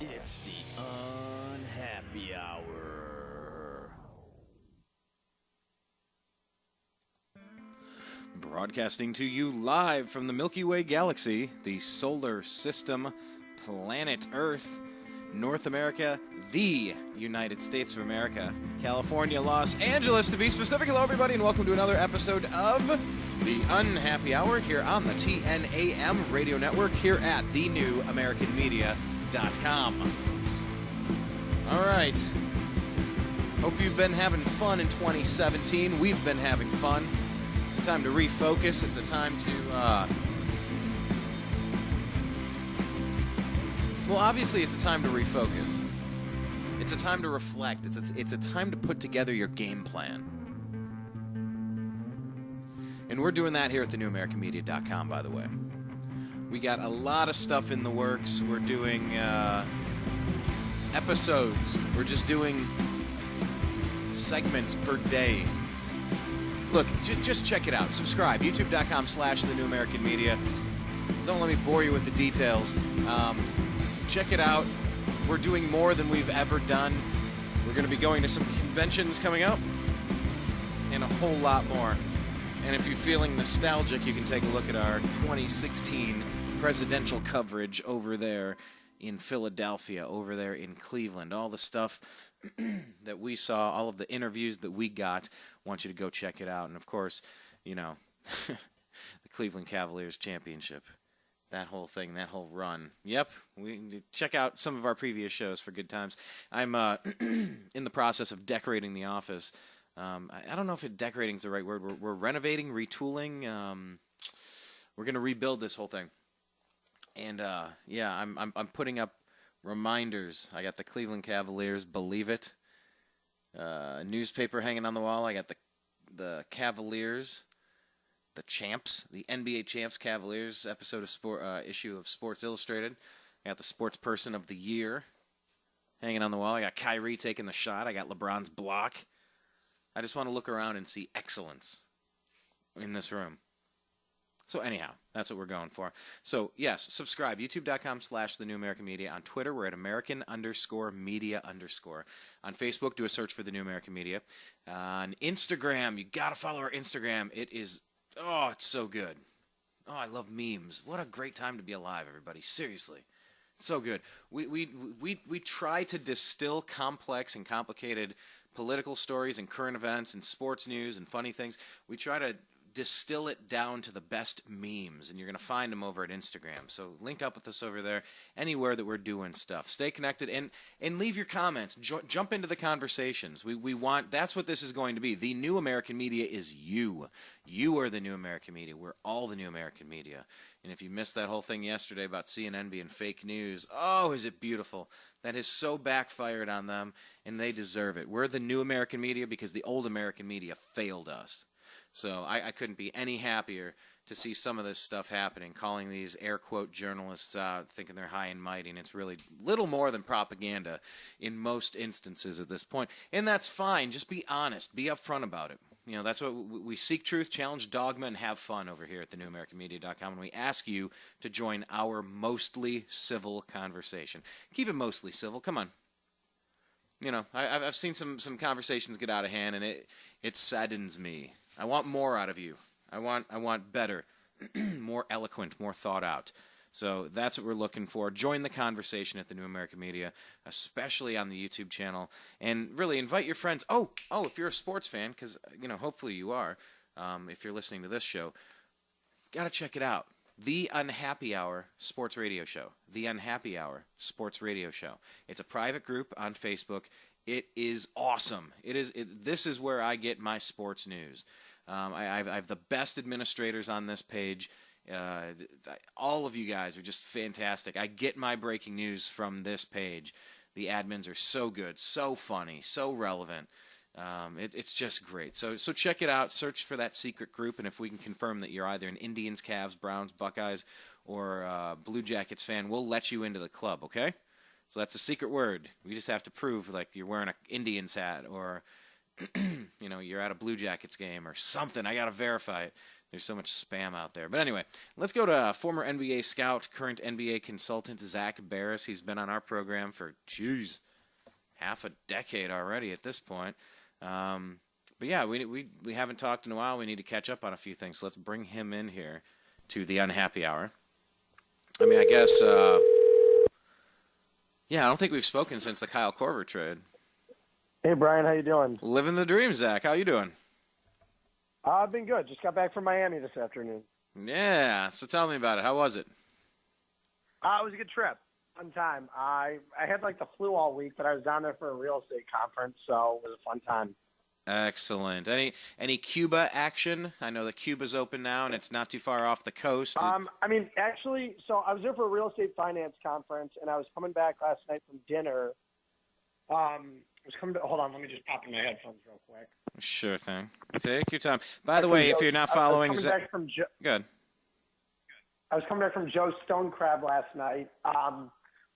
It's the Unhappy Hour. Broadcasting to you live from the Milky Way galaxy, the solar system, planet Earth, North America, the United States of America, California, Los Angeles, to be specific. Hello, everybody, and welcome to another episode of the Unhappy Hour here on the TNAM radio network here at TheNewAmericanMedia.com. All right. Hope you've been having fun in 2017. We've been having fun. It's a time to refocus. It's a time to, well, obviously it's a time to refocus. It's a time to reflect. It's a time to put together your game plan. And we're doing that here at TheNewAmericanMedia.com, by the way. We got a lot of stuff in the works. We're doing episodes. We're just doing segments per day. Look, just check it out. Subscribe. YouTube.com/TheNewAmericanMedia. Don't let me bore you with the details. Check it out. We're doing more than we've ever done. We're going to be going to some conventions coming up and a whole lot more. And if you're feeling nostalgic, you can take a look at our 2016 presidential coverage over there in Philadelphia, over there in Cleveland. All the stuff that we saw, all of the interviews that we got, I want you to go check it out. And of course, you know, the Cleveland Cavaliers championship, that whole thing, that whole run. Yep, we check out some of our previous shows for good times. I'm in the process of decorating the office. I don't know if decorating is the right word. We're renovating, retooling. We're gonna rebuild this whole thing. And yeah, I'm putting up reminders. I got the Cleveland Cavaliers, believe it. Newspaper hanging on the wall. I got the Cavaliers, the champs, the NBA champs, Cavaliers episode of issue of Sports Illustrated. I got the Sports Person of the Year hanging on the wall. I got Kyrie taking the shot. I got LeBron's block. I just want to look around and see excellence in this room. So anyhow, that's what we're going for. So yes, subscribe, youtube.com/TheNewAmericanMedia. On Twitter, we're at American_media_. On Facebook, do a search for The New American Media. On Instagram, you got to follow our Instagram. It is, oh, it's so good. Oh, I love memes. What a great time to be alive, everybody. Seriously. So good. We try to distill complex and complicated political stories and current events and sports news and funny things. We try to distill it down to the best memes, and you're going to find them over at Instagram. So link up with us over there, anywhere that we're doing stuff. Stay connected and leave your comments. Jump into the conversations. We want, that's what this is going to be. The New American Media is you. You are the New American Media. We're all the New American Media. And if you missed that whole thing yesterday about CNN being fake news, oh, is it beautiful. That has so backfired on them, and they deserve it. We're the New American Media because the old American media failed us. So I couldn't be any happier to see some of this stuff happening, calling these air quote journalists out, thinking they're high and mighty, and it's really little more than propaganda in most instances at this point. And that's fine. Just be honest. Be upfront about it. You know, that's what we seek truth, challenge dogma, and have fun over here at TheNewAmericanMedia.com, and we ask you to join our mostly civil conversation. Keep it mostly civil. Come on. You know, I've seen some conversations get out of hand, and it saddens me. I want more out of you. I want better, more eloquent, more thought out. So that's what we're looking for. Join the conversation at The New American Media, especially on the YouTube channel, and really invite your friends. Oh, if you're a sports fan, because you know, hopefully you are. If you're listening to this show, gotta check it out. The Unhappy Hour Sports Radio Show. The Unhappy Hour Sports Radio Show. It's a private group on Facebook. It is awesome. This is where I get my sports news. I have the best administrators on this page. All of you guys are just fantastic. I get my breaking news from this page. The admins are so good, so funny, so relevant. It's just great. So check it out. Search for that secret group, and if we can confirm that you're either an Indians, Cavs, Browns, Buckeyes, or Blue Jackets fan, we'll let you into the club, okay? So that's a secret word. We just have to prove like you're wearing an Indians hat or you know, you're at a Blue Jackets game or something. I got to verify it. There's so much spam out there. But anyway, let's go to former NBA scout, current NBA consultant, Zach Barris. He's been on our program for, half a decade already at this point. But yeah, we haven't talked in a while. We need to catch up on a few things. So let's bring him in here to the Unhappy Hour. I mean, I guess, I don't think we've spoken since the Kyle Korver trade. Hey, Brian, how you doing? Living the dream, Zach. How you doing? I've been good. Just got back from Miami this afternoon. Yeah, so tell me about it. How was it? It was a good trip. Fun time. I had like the flu all week, but I was down there for a real estate conference, so it was a fun time. Excellent. Any Cuba action? I know that Cuba's open now, and it's not too far off the coast. I mean, actually, so I was there for a real estate finance conference, and I was coming back last night from dinner. Hold on, let me just pop in my headphones real quick. Sure thing. Take your time. By the way, if you're not following... Good. I was coming back from Joe's Stone Crab last night.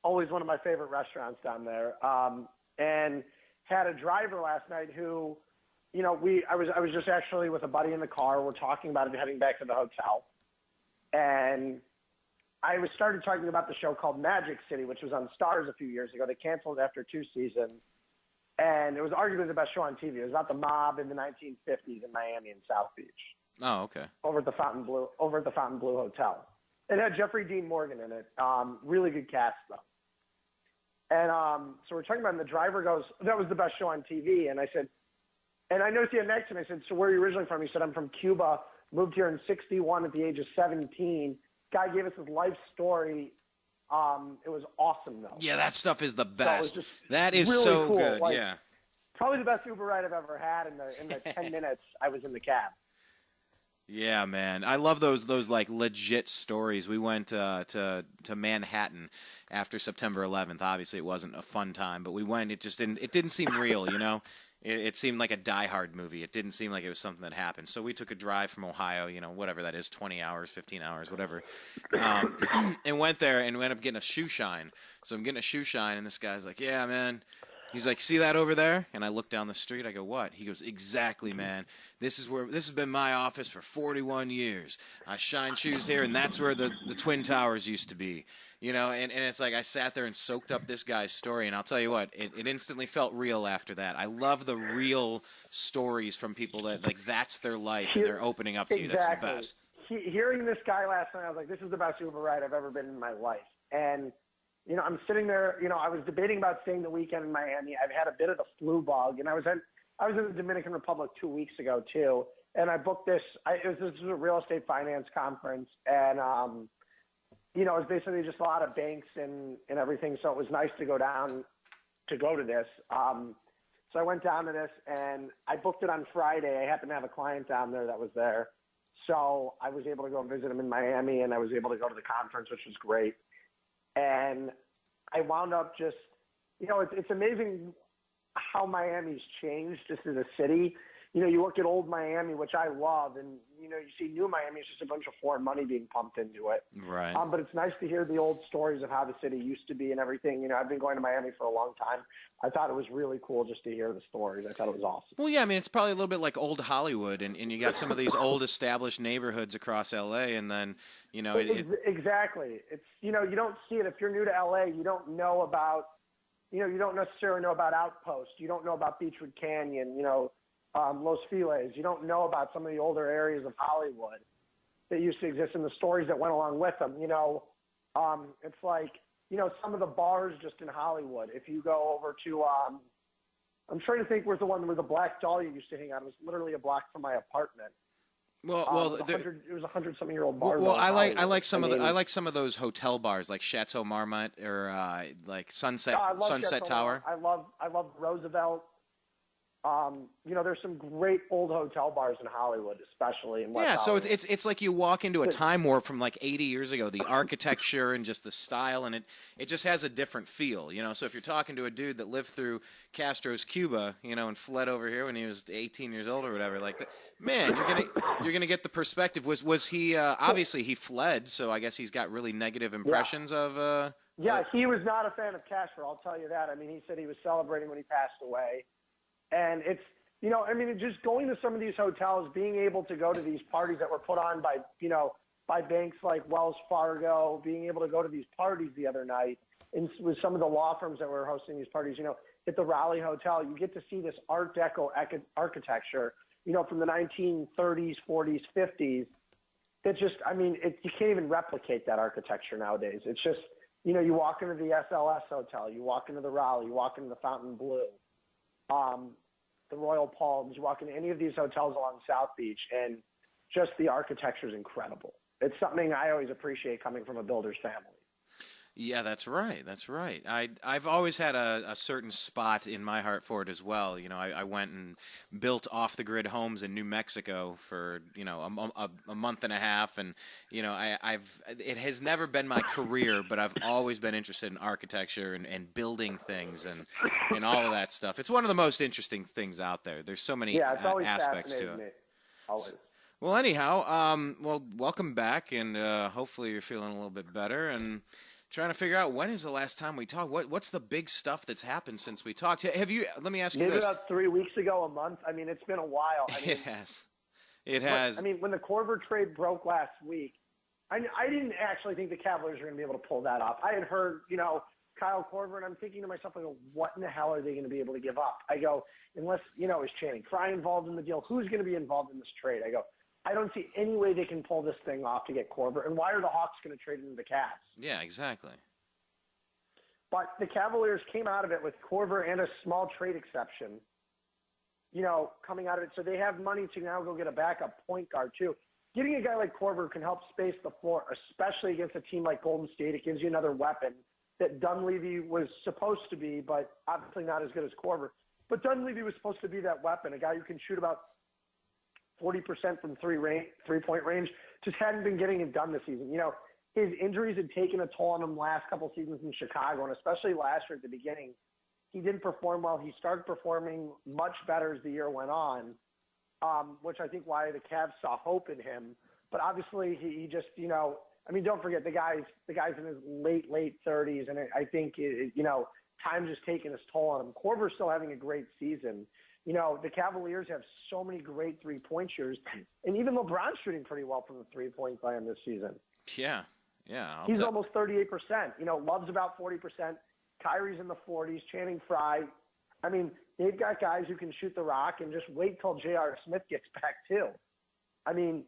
Always one of my favorite restaurants down there. And had a driver last night who, I was just actually with a buddy in the car. We're talking about it heading back to the hotel. And I started talking about the show called Magic City, which was on Stars a few years ago. They canceled after 2 seasons. And it was arguably the best show on TV. It was about the mob in the 1950s in Miami and South Beach. Oh, okay. Over at the Fontainebleau Hotel. It had Jeffrey Dean Morgan in it. Really good cast, though. And so we're talking about it, and the driver goes, that was the best show on TV. And I said, and I noticed he had next to me. I said, so where are you originally from? He said, I'm from Cuba, moved here in 1961 at the age of 17. Guy gave us his life story. It was awesome, though. Yeah, that stuff is the best. So that is really so cool. good, like, yeah. Probably the best Uber ride I've ever had in the 10 minutes I was in the cab. Yeah, man. I love those like legit stories. We went to Manhattan after September 11th. Obviously, it wasn't a fun time, but we went. It didn't seem real, It seemed like a Die Hard movie. It didn't seem like it was something that happened. So we took a drive from Ohio, whatever that is, 20 hours, 15 hours, whatever, and went there and ended up getting a shoe shine. So I'm getting a shoe shine, and this guy's like, yeah, man. He's like, see that over there? And I look down the street. I go, what? He goes, exactly, man. This has been my office for 41 years. I shine shoes here, and that's where the Twin Towers used to be. And it's like I sat there and soaked up this guy's story, and I'll tell you what, it instantly felt real after that. I love the real stories from people that, like, that's their life, and they're opening up to you. That's the best. Hearing this guy last night, I was like, this is the best Uber ride I've ever been in my life. And, I'm sitting there, I was debating about staying the weekend in Miami. I've had a bit of the flu bug, and I was in the Dominican Republic 2 weeks ago, too. And I booked this was a real estate finance conference, and, it was basically just a lot of banks and everything. So it was nice to go to this. So I went down to this, and I booked it on Friday. I happened to have a client down there that was there. So I was able to go and visit him in Miami, and I was able to go to the conference, which was great. And I wound up just, it's amazing how Miami's changed just as a city. You look at old Miami, which I love, and, you see new Miami, it's just a bunch of foreign money being pumped into it. Right. But it's nice to hear the old stories of how the city used to be and everything. I've been going to Miami for a long time. I thought it was really cool just to hear the stories. I thought it was awesome. Well, yeah, I mean, it's probably a little bit like old Hollywood, and you got some of these old established neighborhoods across L.A., and then, Exactly. It's, you don't see it. If you're new to L.A., you don't know about, you don't necessarily know about Outpost. You don't know about Beechwood Canyon, Los Feliz. You don't know about some of the older areas of Hollywood that used to exist and the stories that went along with them. It's like, some of the bars just in Hollywood. If you go over to, I'm trying to think where's the one where the Black Dahlia used to hang out. It was literally a block from my apartment. Well, it was a 100-something-year-old bar. Well, I like some of those hotel bars like Chateau Marmont or like Sunset Tower. I love Roosevelt. There's some great old hotel bars in Hollywood, especially in West Hollywood. So it's like you walk into a time warp from like 80 years ago. The architecture and just the style, and it just has a different feel, So if you're talking to a dude that lived through Castro's Cuba, and fled over here when he was 18 years old or whatever, like that, man, you're gonna get the perspective. Was he obviously he fled, so I guess he's got really negative impressions of. Yeah, he was not a fan of Castro. I'll tell you that. I mean, he said he was celebrating when he passed away. And I mean, just going to some of these hotels, being able to go to these parties that were put on by, by banks like Wells Fargo, being able to go to these parties the other night and with some of the law firms that were hosting these parties, at the Raleigh Hotel, you get to see this Art Deco architecture, from the 1930s, 40s, 50s. That just, I mean, you can't even replicate that architecture nowadays. It's just, you walk into the SLS Hotel, you walk into the Raleigh, you walk into the Fontainebleau, the Royal Palms, you walk into any of these hotels along South Beach, and just the architecture is incredible. It's something I always appreciate coming from a builder's family. Yeah, that's right. That's right. I've always had a certain spot in my heart for it as well. I went and built off-the-grid homes in New Mexico for a month and a half, and it has never been my career, but I've always been interested in architecture and building things and all of that stuff. It's one of the most interesting things out there. There's so many aspects to it. Me. Always. Well, anyhow, welcome back, and hopefully you're feeling a little bit better and trying to figure out when is the last time we talked. What's the big stuff that's happened since we talked? Have you? Let me ask you this. Maybe about 3 weeks ago, a month. I mean, it's been a while. It has. It has. I mean, when the Korver trade broke last week, I didn't actually think the Cavaliers were going to be able to pull that off. I had heard, Kyle Korver, and I'm thinking to myself, I go, what in the hell are they going to be able to give up? I go, unless, is Channing Frye involved in the deal? Who's going to be involved in this trade? I go, I don't see any way they can pull this thing off to get Korver. And why are the Hawks going to trade into the Cavs? Yeah, exactly. But the Cavaliers came out of it with Korver and a small trade exception, coming out of it. So they have money to now go get a backup point guard, too. Getting a guy like Korver can help space the floor, especially against a team like Golden State. It gives you another weapon that Dunleavy was supposed to be, but obviously not as good as Korver. But Dunleavy was supposed to be that weapon, a guy who can shoot about 40% from three-point range. Just hadn't been getting it done this season. His injuries had taken a toll on him last couple seasons in Chicago, and especially last year at the beginning. He didn't perform well. He started performing much better as the year went on, which I think why the Cavs saw hope in him. But obviously he just, don't forget the guy's in his late 30s, and I think, time's just taking its toll on him. Korver's still having a great season. The Cavaliers have so many great three-point shooters, and even LeBron's shooting pretty well from the three-point line this season. Yeah. He's almost 38%. Love's about 40%. Kyrie's in the 40s. Channing Frye. I mean, they've got guys who can shoot the rock, and just wait till J.R. Smith gets back too. I mean,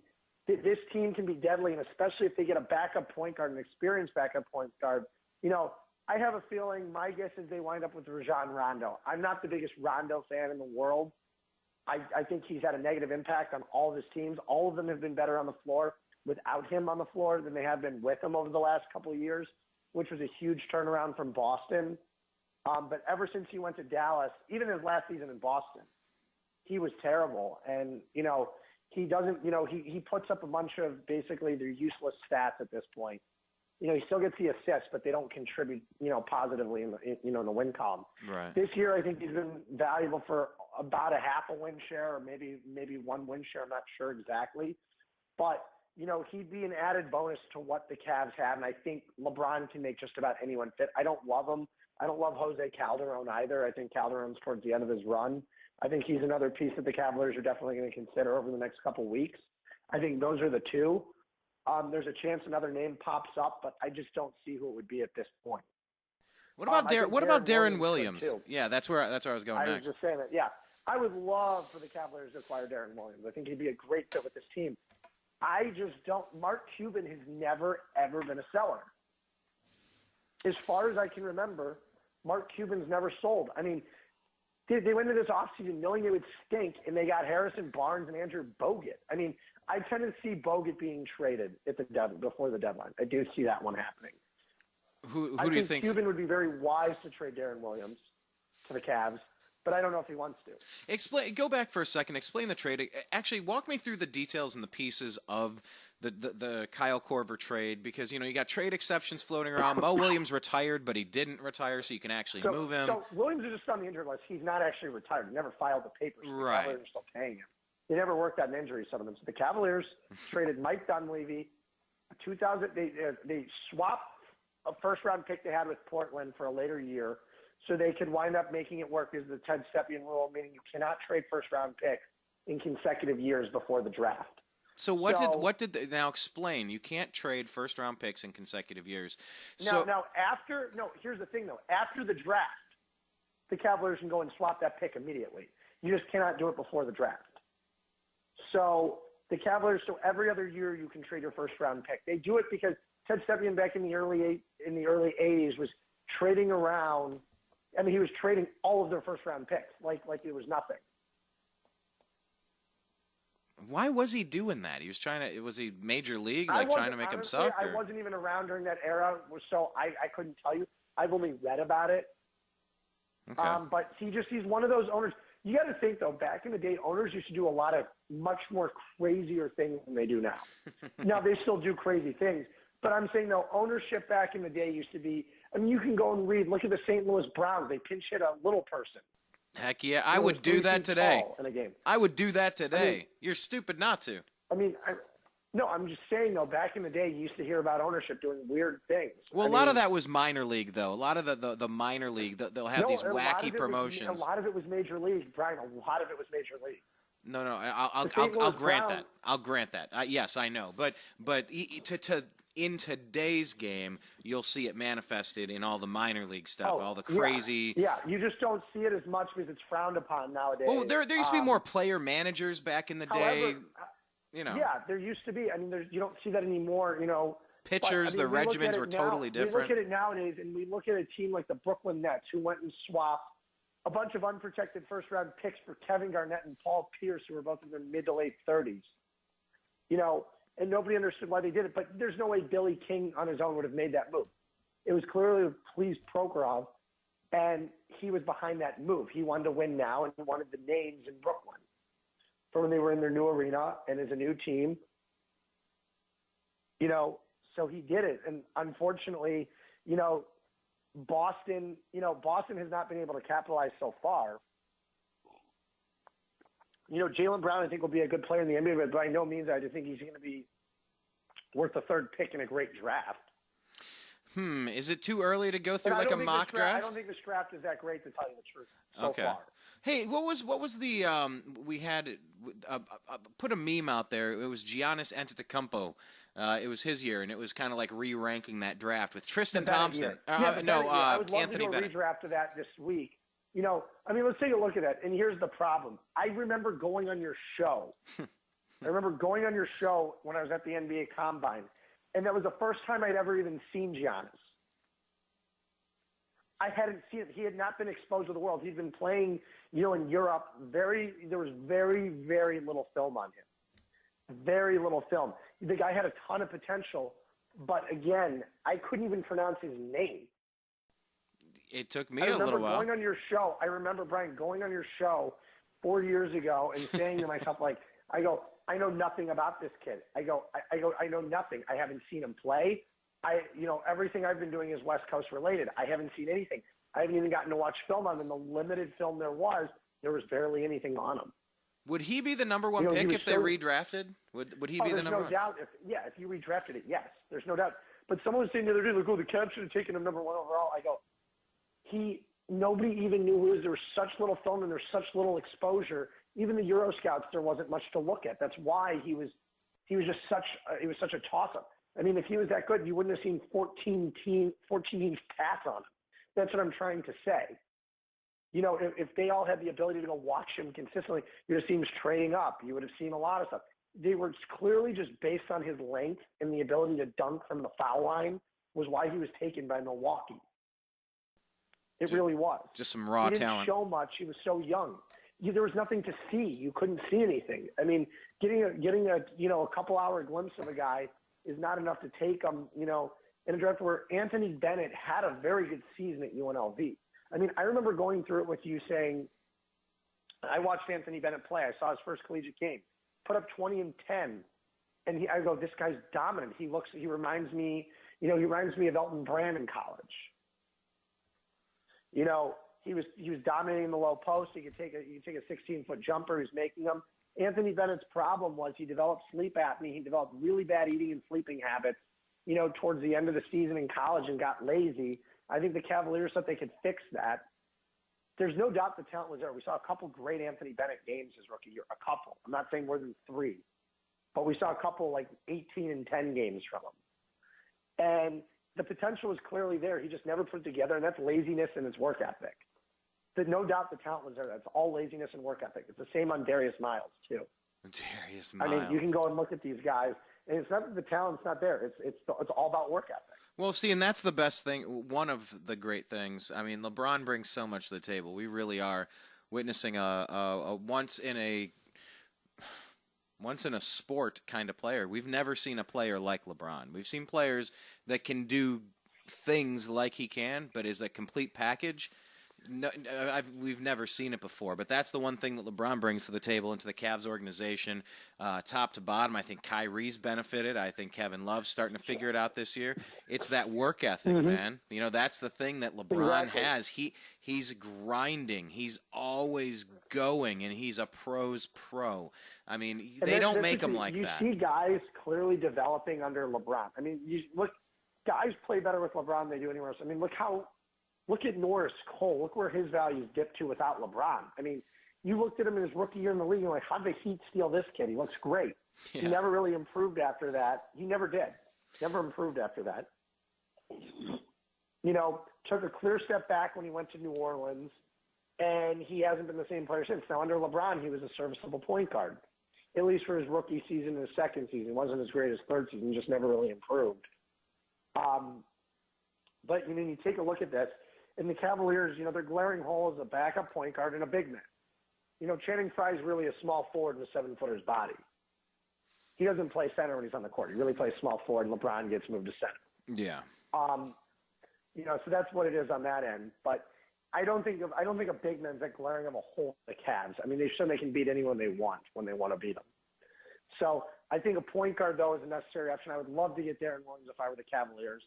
this team can be deadly, and especially if they get a backup point guard, an experienced backup point guard. I have a feeling, my guess is they wind up with Rajon Rondo. I'm not the biggest Rondo fan in the world. I think he's had a negative impact on all of his teams. All of them have been better on the floor without him on the floor than they have been with him over the last couple of years, which was a huge turnaround from Boston. But ever since he went to Dallas, even his last season in Boston, he was terrible. And, he doesn't, he puts up a bunch of basically they're useless stats at this point. He still gets the assists, but they don't contribute, positively in the win column. Right. This year, I think he's been valuable for about a half a win share or maybe one win share. I'm not sure exactly. But, he'd be an added bonus to what the Cavs have, and I think LeBron can make just about anyone fit. I don't love him. I don't love Jose Calderon either. I think Calderon's towards the end of his run. I think he's another piece that the Cavaliers are definitely going to consider over the next couple of weeks. I think those are the two. There's a chance another name pops up, but I just don't see who it would be at this point. What about Darren Williams? Yeah, that's where I was going next. I was just saying that. Yeah, I would love for the Cavaliers to acquire Darren Williams. I think he'd be a great fit with this team. I just don't. Mark Cuban has never, ever been a seller. As far as I can remember, Mark Cuban's never sold. I mean, they went into this offseason knowing they would stink, and they got Harrison Barnes and Andrew Bogut. I mean, I tend to see Bogut being traded at before the deadline. I do see that one happening. Who do you think? Cuban would be very wise to trade Darren Williams to the Cavs, but I don't know if he wants to. Go back for a second. Explain the trade. Actually, walk me through the details and the pieces of the Kyle Korver trade, because you got trade exceptions floating around. Mo Williams retired, but he didn't retire, so you can actually move him. So Williams is just on the injured list. He's not actually retired. He never filed the papers. So right. The Cavaliers are still paying him. They never worked out an injury settlement. So the Cavaliers traded Mike Dunleavy. They swapped a first-round pick they had with Portland for a later year. so they could wind up making it work is the Ted Stepien rule, meaning you cannot trade first-round picks in consecutive years before the draft. So now explain? You can't trade first-round picks in consecutive years. Here's the thing though. After the draft, the Cavaliers can go and swap that pick immediately. You just cannot do it before the draft. So the Cavaliers, every other year you can trade your first-round pick. They do it because Ted Stepien back in the early 80s was trading around. I mean, he was trading all of their first-round picks like it was nothing. Why was he doing that? He was was he major league, trying to make him suck? I wasn't even around during that era, so I couldn't tell you. I've only read about it. Okay. But he's one of those owners. You got to think, though, back in the day, owners used to do a lot of much more crazier things than they do now. Now, they still do crazy things. But I'm saying, though, ownership back in the day used to be, I mean, you can go and look at the St. Louis Browns. They pinch hit a little person. Heck yeah, I would do that today. In a game. I would do that today. You're stupid not to. I mean, I'm just saying, though, back in the day, you used to hear about ownership doing weird things. Well, a lot of that was minor league, though. A lot of the minor league, they'll have these wacky promotions. A lot of it was major league, Brian. A lot of it was major league. No, I'll grant that. I'll grant that. Yes, I know. But in today's game, you'll see it manifested in all the minor league stuff, all the crazy. Yeah, you just don't see it as much because it's frowned upon nowadays. Well, there used to be more player managers back in the day. Yeah, there used to be. I mean, you don't see that anymore. Pitchers, the regimens were totally different. We look at it nowadays, and we look at a team like the Brooklyn Nets, who went and swapped a bunch of unprotected first-round picks for Kevin Garnett and Paul Pierce, who were both in their mid to late 30s. And nobody understood why they did it. But there's no way Billy King on his own would have made that move. It was clearly please Prokhorov, and he was behind that move. He wanted to win now, and he wanted the names in Brooklyn for when they were in their new arena and as a new team. So he did it. And unfortunately, Boston has not been able to capitalize so far. Jaylen Brown, I think, will be a good player in the NBA, but by no means I think he's going to be worth a third pick in a great draft. Is it too early to go through like a mock draft? I don't think this draft is that great, to tell you the truth, so far. Hey, what was the we had put a meme out there. It was Giannis Antetokounmpo. It was his year, and it was kind of like re-ranking that draft with Tristan Thompson. I would love Anthony to do a Bennett. redraft of that this week. Let's take a look at that. And here's the problem. I remember going on your show. I remember going on your show when I was at the NBA Combine, and that was the first time I'd ever even seen Giannis. I hadn't seen it. He had not been exposed to the world. He'd been playing, in Europe. There was very, very little film on him. Very little film. The guy had a ton of potential, but again, I couldn't even pronounce his name. It took me a little while. Going on your show. I remember, Brian, going on your show 4 years ago and saying to myself, I know nothing about this kid. I know nothing. I haven't seen him play. Everything I've been doing is West Coast related. I haven't seen anything. I haven't even gotten to watch film on him. The limited film there was barely anything on him. Would he be the number one pick if they redrafted? Would he be the number one? There's no doubt. If you redrafted it, yes. There's no doubt. But someone was saying the other day, the Cavs should have taken him number one overall. I go, nobody even knew there was such little film and there's such little exposure. Even the Euro scouts, there wasn't much to look at. That's why he was such a toss-up. I mean, if he was that good, you wouldn't have seen 14 teams pass on him. That's what I'm trying to say. If they all had the ability to go watch him consistently, you would have seen him trading up. You would have seen a lot of stuff. They were clearly just based on his length and the ability to dunk from the foul line was why he was taken by Milwaukee. It really was. Just some raw talent. He didn't show much. He was so young. There was nothing to see. You couldn't see anything. I mean, getting a couple-hour glimpse of a guy is not enough to take him, in a draft where Anthony Bennett had a very good season at UNLV. I mean, I remember going through it with you saying, I watched Anthony Bennett play. I saw his first collegiate game. Put up 20 and 10. And I go, this guy's dominant. He reminds me of Elton Brand in college. He was dominating the low post. He could take a 16-foot jumper. He was making them. Anthony Bennett's problem was he developed sleep apnea. He developed really bad eating and sleeping habits, towards the end of the season in college and got lazy. I think the Cavaliers thought they could fix that. There's no doubt the talent was there. We saw a couple great Anthony Bennett games his rookie year. A couple. I'm not saying more than 3. But we saw a couple like 18 and 10 games from him. And the potential was clearly there. He just never put it together, and that's laziness and it's work ethic. But no doubt the talent was there. That's all laziness and work ethic. It's the same on Darius Miles, too. Darius Miles. I mean, you can go and look at these guys, and it's not that the talent's not there. It's all about work ethic. Well, see, and that's the best thing. One of the great things. I mean, LeBron brings so much to the table. We really are witnessing a once in a sport kind of player. We've never seen a player like LeBron. We've seen players that can do things like he can, but is a complete package. No, we've never seen it before, but that's the one thing that LeBron brings to the table and to the Cavs organization, top to bottom. I think Kyrie's benefited. I think Kevin Love's starting to figure it out this year. It's that work ethic, man. You know, that's the thing that LeBron has. He's grinding. He's always going, and he's a pro's pro. I mean, they don't make him like that. You see guys clearly developing under LeBron. I mean, guys play better with LeBron than they do anywhere else. I mean, look at Norris Cole. Look where his values dipped to without LeBron. I mean, you looked at him in his rookie year in the league, and you're like, how did the Heat steal this kid? He looks great. Yeah. He never really improved after that. He never did. Never improved after that. You know, took a clear step back when he went to New Orleans, and he hasn't been the same player since. Now, under LeBron, he was a serviceable point guard, at least for his rookie season and his second season. It wasn't as great as third season. He just never really improved. But, you know, you take a look at this, and the Cavaliers, you know, their glaring hole is a backup point guard and a big man. You know, Channing Frye's really a small forward with a 7-footer's body. He doesn't play center when he's on the court. He really plays small forward, and LeBron gets moved to center. Yeah. You know, so that's what it is on that end. But I don't think a big man's that glaring of a hole in the Cavs. I mean, they show they can beat anyone they want when they want to beat them. So I think a point guard, though, is a necessary option. I would love to get Darren Williams if I were the Cavaliers.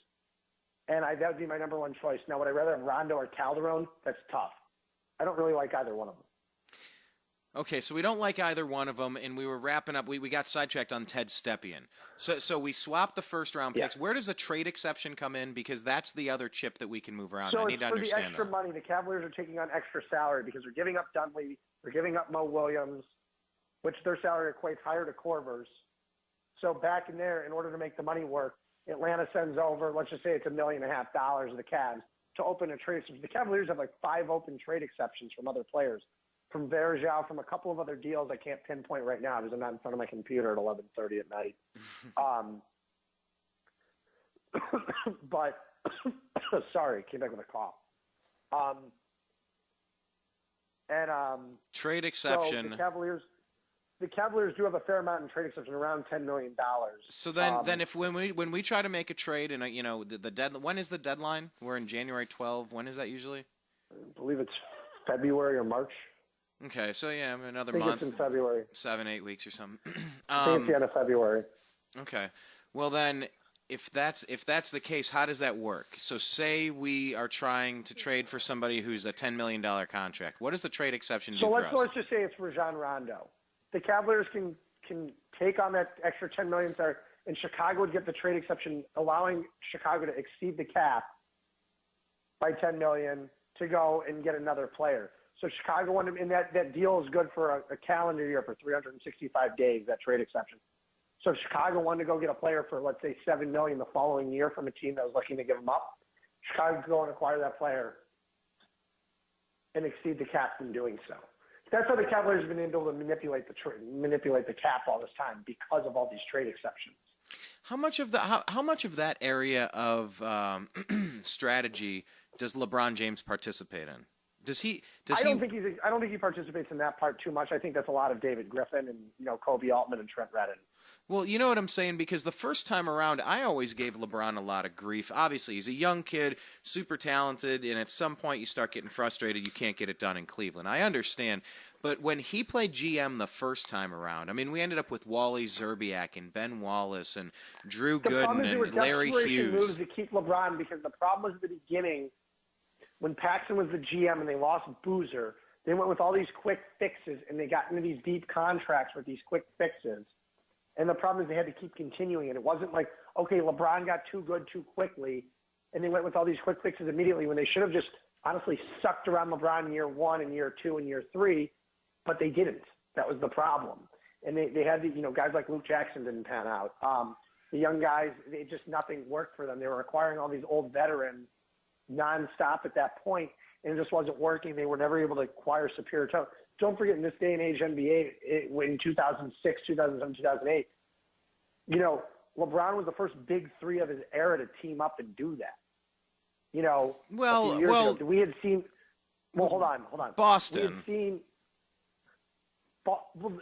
And that would be my number one choice. Now, would I rather have Rondo or Calderon? That's tough. I don't really like either one of them. Okay, so we don't like either one of them, and we were wrapping up. We got sidetracked on Ted Stepien. So we swapped the first-round picks. Yeah. Where does a trade exception come in? Because that's the other chip that we can move around. So I need to understand that. So for the extra money, the Cavaliers are taking on extra salary because they're giving up Dunleavy, they're giving up Mo Williams, which their salary equates higher to Korver's. So back in there, in order to make the money work, Atlanta sends over, let's just say it's $1.5 million to the Cavs to open a trade exception. The Cavaliers have like 5 open trade exceptions from other players, from Verjao, from a couple of other deals I can't pinpoint right now because I'm not in front of my computer at 11:30 at night. But sorry, came back with a cough. Trade exception. So the Cavaliers do have a fair amount in trade exception, around $10 million. So then if when we try to make a trade and you know the deadline, when is the deadline? We're in January 12. When is that usually? I believe it's February or March. Okay, so yeah, another month. It's in February. 7-8 weeks or something. I think it's the end of February. Okay, well then, if that's the case, how does that work? So say we are trying to trade for somebody who's a $10 million contract. What does the trade exception do for us? So let's just say it's Rajon Rondo. The Cavaliers can take on that extra $10 million, and Chicago would get the trade exception, allowing Chicago to exceed the cap by $10 million to go and get another player. So Chicago wanted, and that deal is good for a calendar year for 365 days, that trade exception. So if Chicago wanted to go get a player for, let's say, $7 million the following year from a team that was looking to give them up, Chicago could go and acquire that player and exceed the cap in doing so. That's how the Cavaliers have been able to manipulate the cap all this time because of all these trade exceptions. How much of that area of strategy does LeBron James participate in? I don't think he participates in that part too much. I think that's a lot of David Griffin and Kobe Altman and Trent Redden. Well, you know what I'm saying? Because the first time around, I always gave LeBron a lot of grief. Obviously, he's a young kid, super talented, and at some point you start getting frustrated. You can't get it done in Cleveland. I understand. But when he played GM the first time around, I mean, we ended up with Wally Zerbiak and Ben Wallace and Drew Gooden and Larry Hughes. Moves to keep LeBron because the problem was at the beginning when Paxson was the GM and they lost Boozer. They went with all these quick fixes and they got into these deep contracts with these quick fixes. And the problem is they had to keep continuing it. It wasn't like, okay, LeBron got too good too quickly, and they went with all these quick fixes immediately when they should have just honestly sucked around LeBron in year 1 and year 2 and year 3, but they didn't. That was the problem. And they had guys like Luke Jackson didn't pan out. The young guys, nothing worked for them. They were acquiring all these old veterans nonstop at that point, and it just wasn't working. They were never able to acquire superior talent. Don't forget, in this day and age NBA, in 2006, 2007, 2008, LeBron was the first big three of his era to team up and do that. We had seen. Well, hold on. Boston. We had seen.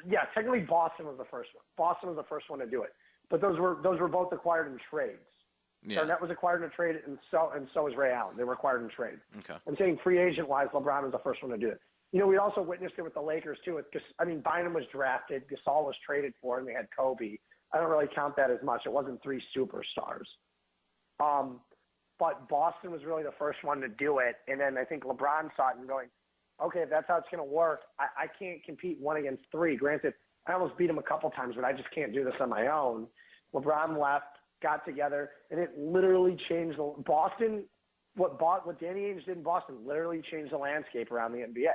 Yeah, technically Boston was the first one. Boston was the first one to do it, but those were both acquired in trades. Yeah. Garnett was acquired in a trade, and so was Ray Allen. They were acquired in trade. Okay. I'm saying free agent wise, LeBron was the first one to do it. We also witnessed it with the Lakers too. Bynum was drafted, Gasol was traded for, and they had Kobe. I don't really count that as much. It wasn't 3 superstars. But Boston was really the first one to do it, and then I think LeBron saw it and going, okay, if that's how it's going to work, I can't compete 1 against 3. Granted, I almost beat him a couple times, but I just can't do this on my own. LeBron left, got together, and it literally changed Boston. What Danny Ainge did in Boston literally changed the landscape around the NBA.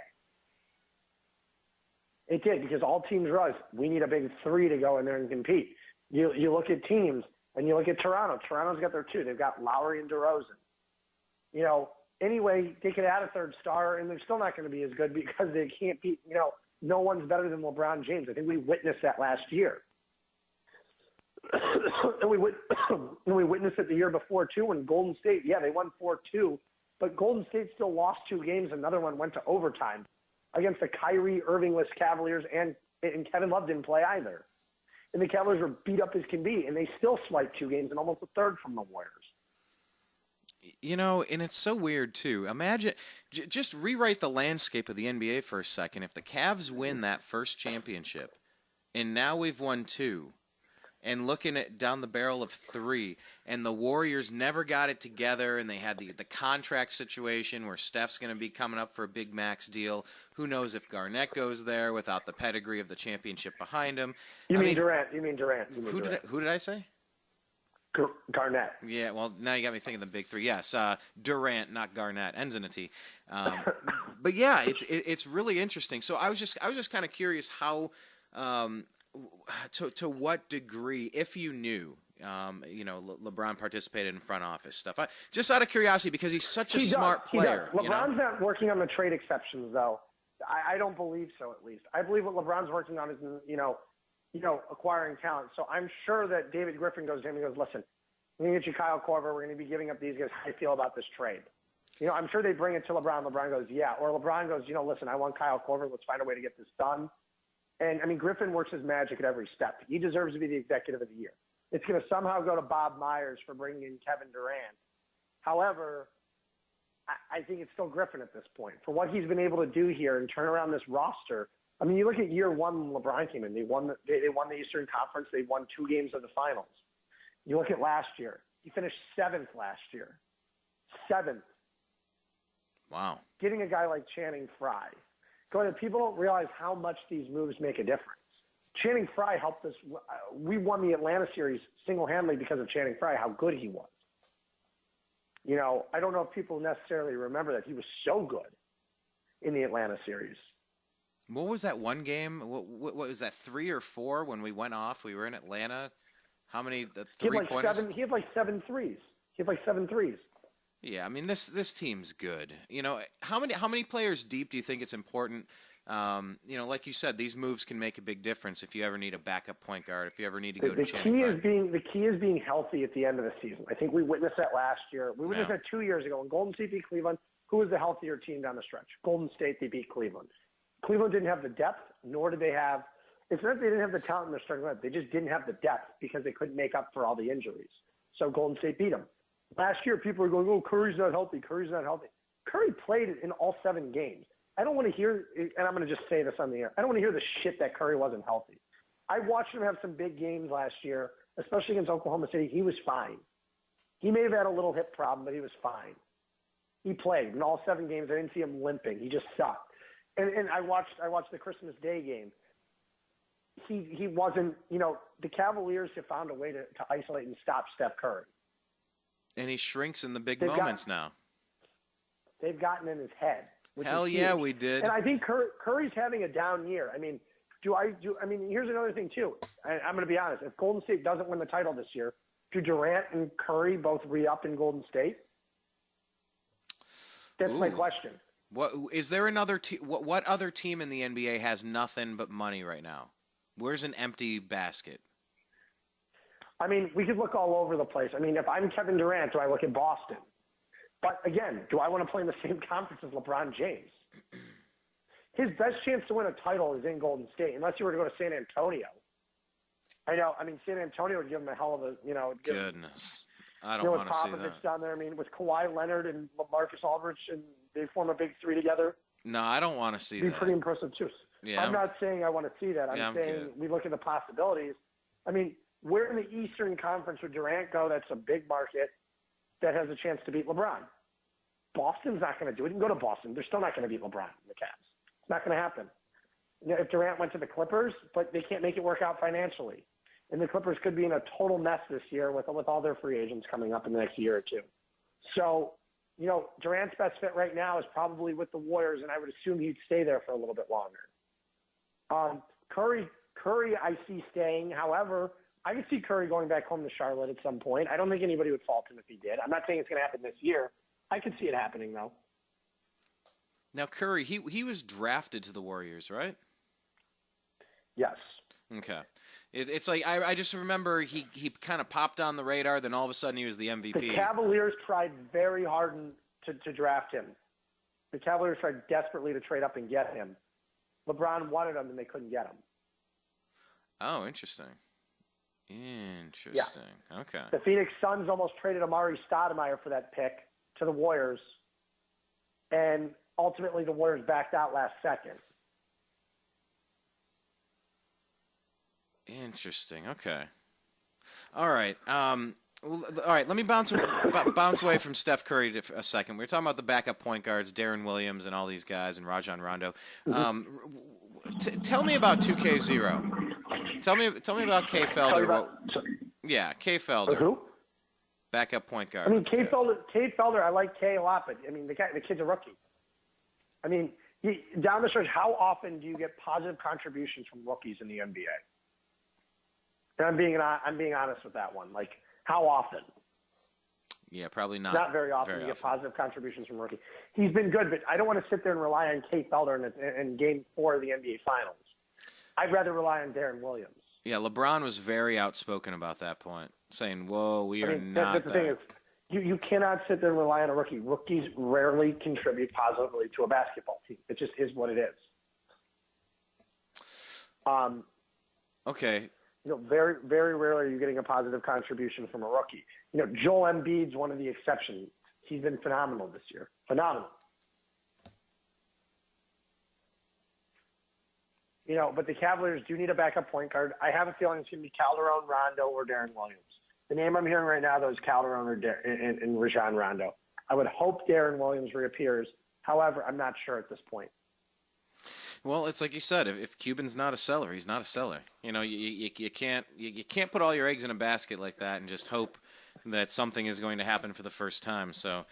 It did, because all teams realized we need a big 3 to go in there and compete. You look at teams, and you look at Toronto. Toronto's got their 2. They've got Lowry and DeRozan. Anyway, they could add a third star, and they're still not going to be as good because they can't beat, no one's better than LeBron James. I think we witnessed that last year. and we witnessed it the year before, too, when Golden State, they won 4-2, but Golden State still lost 2 games. Another one went to overtime against the Kyrie Irving-less Cavaliers, and Kevin Love didn't play either. And the Cavaliers were beat up as can be, and they still swiped 2 games and almost a third from the Warriors. And it's so weird, too. Imagine, just rewrite the landscape of the NBA for a second. If the Cavs win that first championship, and now we've won 2, and looking at down the barrel of 3, and the Warriors never got it together, and they had the contract situation where Steph's going to be coming up for a big max deal. Who knows if Garnett goes there without the pedigree of the championship behind him? You mean Durant. Who did I say? Garnett. Yeah, well, now you got me thinking the big 3. Yes, Durant, not Garnett. Ends in a T. But yeah, it's really interesting. So I was just kind of curious how, to what degree, if you knew, LeBron participated in front office stuff. Just out of curiosity, because he's such a smart player. LeBron's not working on the trade exceptions, though. I don't believe so, at least. I believe what LeBron's working on is, acquiring talent. So I'm sure that David Griffin goes to him and goes, listen, we're going to get you Kyle Korver. We're going to be giving up these guys. How do you feel about this trade? I'm sure they bring it to LeBron. LeBron goes, yeah. Or LeBron goes, listen, I want Kyle Korver. Let's find a way to get this done. And, Griffin works his magic at every step. He deserves to be the executive of the year. It's going to somehow go to Bob Myers for bringing in Kevin Durant. However, I think it's still Griffin at this point. For what he's been able to do here and turn around this roster, you look at year 1 when LeBron came in. They won the Eastern Conference. They won 2 games of the finals. You look at last year. He finished 7th last year. 7th. Wow. Getting a guy like Channing Frye. People don't realize how much these moves make a difference. Channing Frye helped us. We won the Atlanta series single-handedly because of Channing Frye, how good he was. I don't know if people necessarily remember that he was so good in the Atlanta series. What was that one game? What was that, 3 or 4 when we went off? We were in Atlanta. How many? The 3-pointers? He had like 7 threes. Yeah, this team's good. How many players deep do you think it's important? Like you said, these moves can make a big difference if you ever need a backup point guard, if you ever need to go to Channing Frye. The key is being healthy at the end of the season. I think we witnessed that last year. We witnessed that 2 years ago when Golden State beat Cleveland. Who was the healthier team down the stretch? Golden State. They beat Cleveland. Cleveland didn't have the depth, nor did they have – it's not that they didn't have the talent in their starting lineup. They just didn't have the depth because they couldn't make up for all the injuries. So Golden State beat them. Last year, people were going, oh, Curry's not healthy. Curry played in all 7 games. I don't want to hear – and I'm going to just say this on the air. I don't want to hear the shit that Curry wasn't healthy. I watched him have some big games last year, especially against Oklahoma City. He was fine. He may have had a little hip problem, but he was fine. He played in all 7 games. I didn't see him limping. He just sucked. And I watched the Christmas Day game. He wasn't, the Cavaliers have found a way to isolate and stop Steph Curry. And he shrinks in the big They've moments now. They've gotten in his head. Hell yeah, we did. And I think Curry's having a down year. I mean, here's another thing too. I'm going to be honest. If Golden State doesn't win the title this year, do Durant and Curry both re-up in Golden State? That's my question. What is there another team? What other team in the NBA has nothing but money right now? Where's an empty basket? I mean, we could look all over the place. I mean, if I'm Kevin Durant, do I look at Boston? But again, do I want to play in the same conference as LeBron James? His best chance to win a title is in Golden State, unless you were to go to San Antonio. I know. I mean, San Antonio would give him a hell of a, Goodness. I don't want to see that. Down there, I mean, with Kawhi Leonard and Marcus Aldridge, and they form a big three together. No, I don't want to see that. It'd be pretty impressive, too. Yeah, I'm not saying I want to see that. I'm saying good. We look at the possibilities. I mean, where in the Eastern Conference would Durant go? That's a big market that has a chance to beat LeBron. Boston's not going to do it. You can go to Boston. They're still not going to beat LeBron and the Cavs. It's not going to happen. If Durant went to the Clippers, but they can't make it work out financially. And the Clippers could be in a total mess this year with all their free agents coming up in the next year or two. So, Durant's best fit right now is probably with the Warriors, and I would assume he'd stay there for a little bit longer. Curry, I see staying. However, I could see Curry going back home to Charlotte at some point. I don't think anybody would fault him if he did. I'm not saying it's going to happen this year. I could see it happening, though. Now, Curry, he was drafted to the Warriors, right? Yes. Okay. It's like I just remember he kind of popped on the radar, then all of a sudden he was the MVP. The Cavaliers tried very hard to draft him. The Cavaliers tried desperately to trade up and get him. LeBron wanted him, and they couldn't get him. Oh, interesting. Yeah. Okay. The Phoenix Suns almost traded Amari Stoudemire for that pick to the Warriors, and ultimately the Warriors backed out last second. Interesting. Okay. All right. All right. Let me bounce away from Steph Curry a second. We were talking about the backup point guards, Darren Williams, and all these guys, and Rajon Rondo. Tell me about 2K0. Tell me about Kay Felder. Kay Felder. Who? Backup point guard. I mean, Kay Felder. I like Kay a lot, but I mean, the kid's a rookie. I mean, down the stretch, how often do you get positive contributions from rookies in the NBA? And I'm being honest with that one. Like, how often? Yeah, probably not. Not very often you get positive contributions from rookie. He's been good, but I don't want to sit there and rely on Kay Felder in Game 4 of the NBA Finals. I'd rather rely on Darren Williams. Yeah, LeBron was very outspoken about that point, saying, "Whoa, we are not." That's the thing is, you cannot sit there and rely on a rookie. Rookies rarely contribute positively to a basketball team. It just is what it is. Okay. Very, very rarely are you getting a positive contribution from a rookie. Joel Embiid's one of the exceptions. He's been phenomenal this year. Phenomenal. But the Cavaliers do need a backup point guard. I have a feeling it's going to be Calderon, Rondo, or Darren Williams. The name I'm hearing right now, though, is Calderon and Rajon Rondo. I would hope Darren Williams reappears. However, I'm not sure at this point. Well, it's like you said. If Cuban's not a seller, he's not a seller. You can't put all your eggs in a basket like that and just hope that something is going to happen for the first time. So,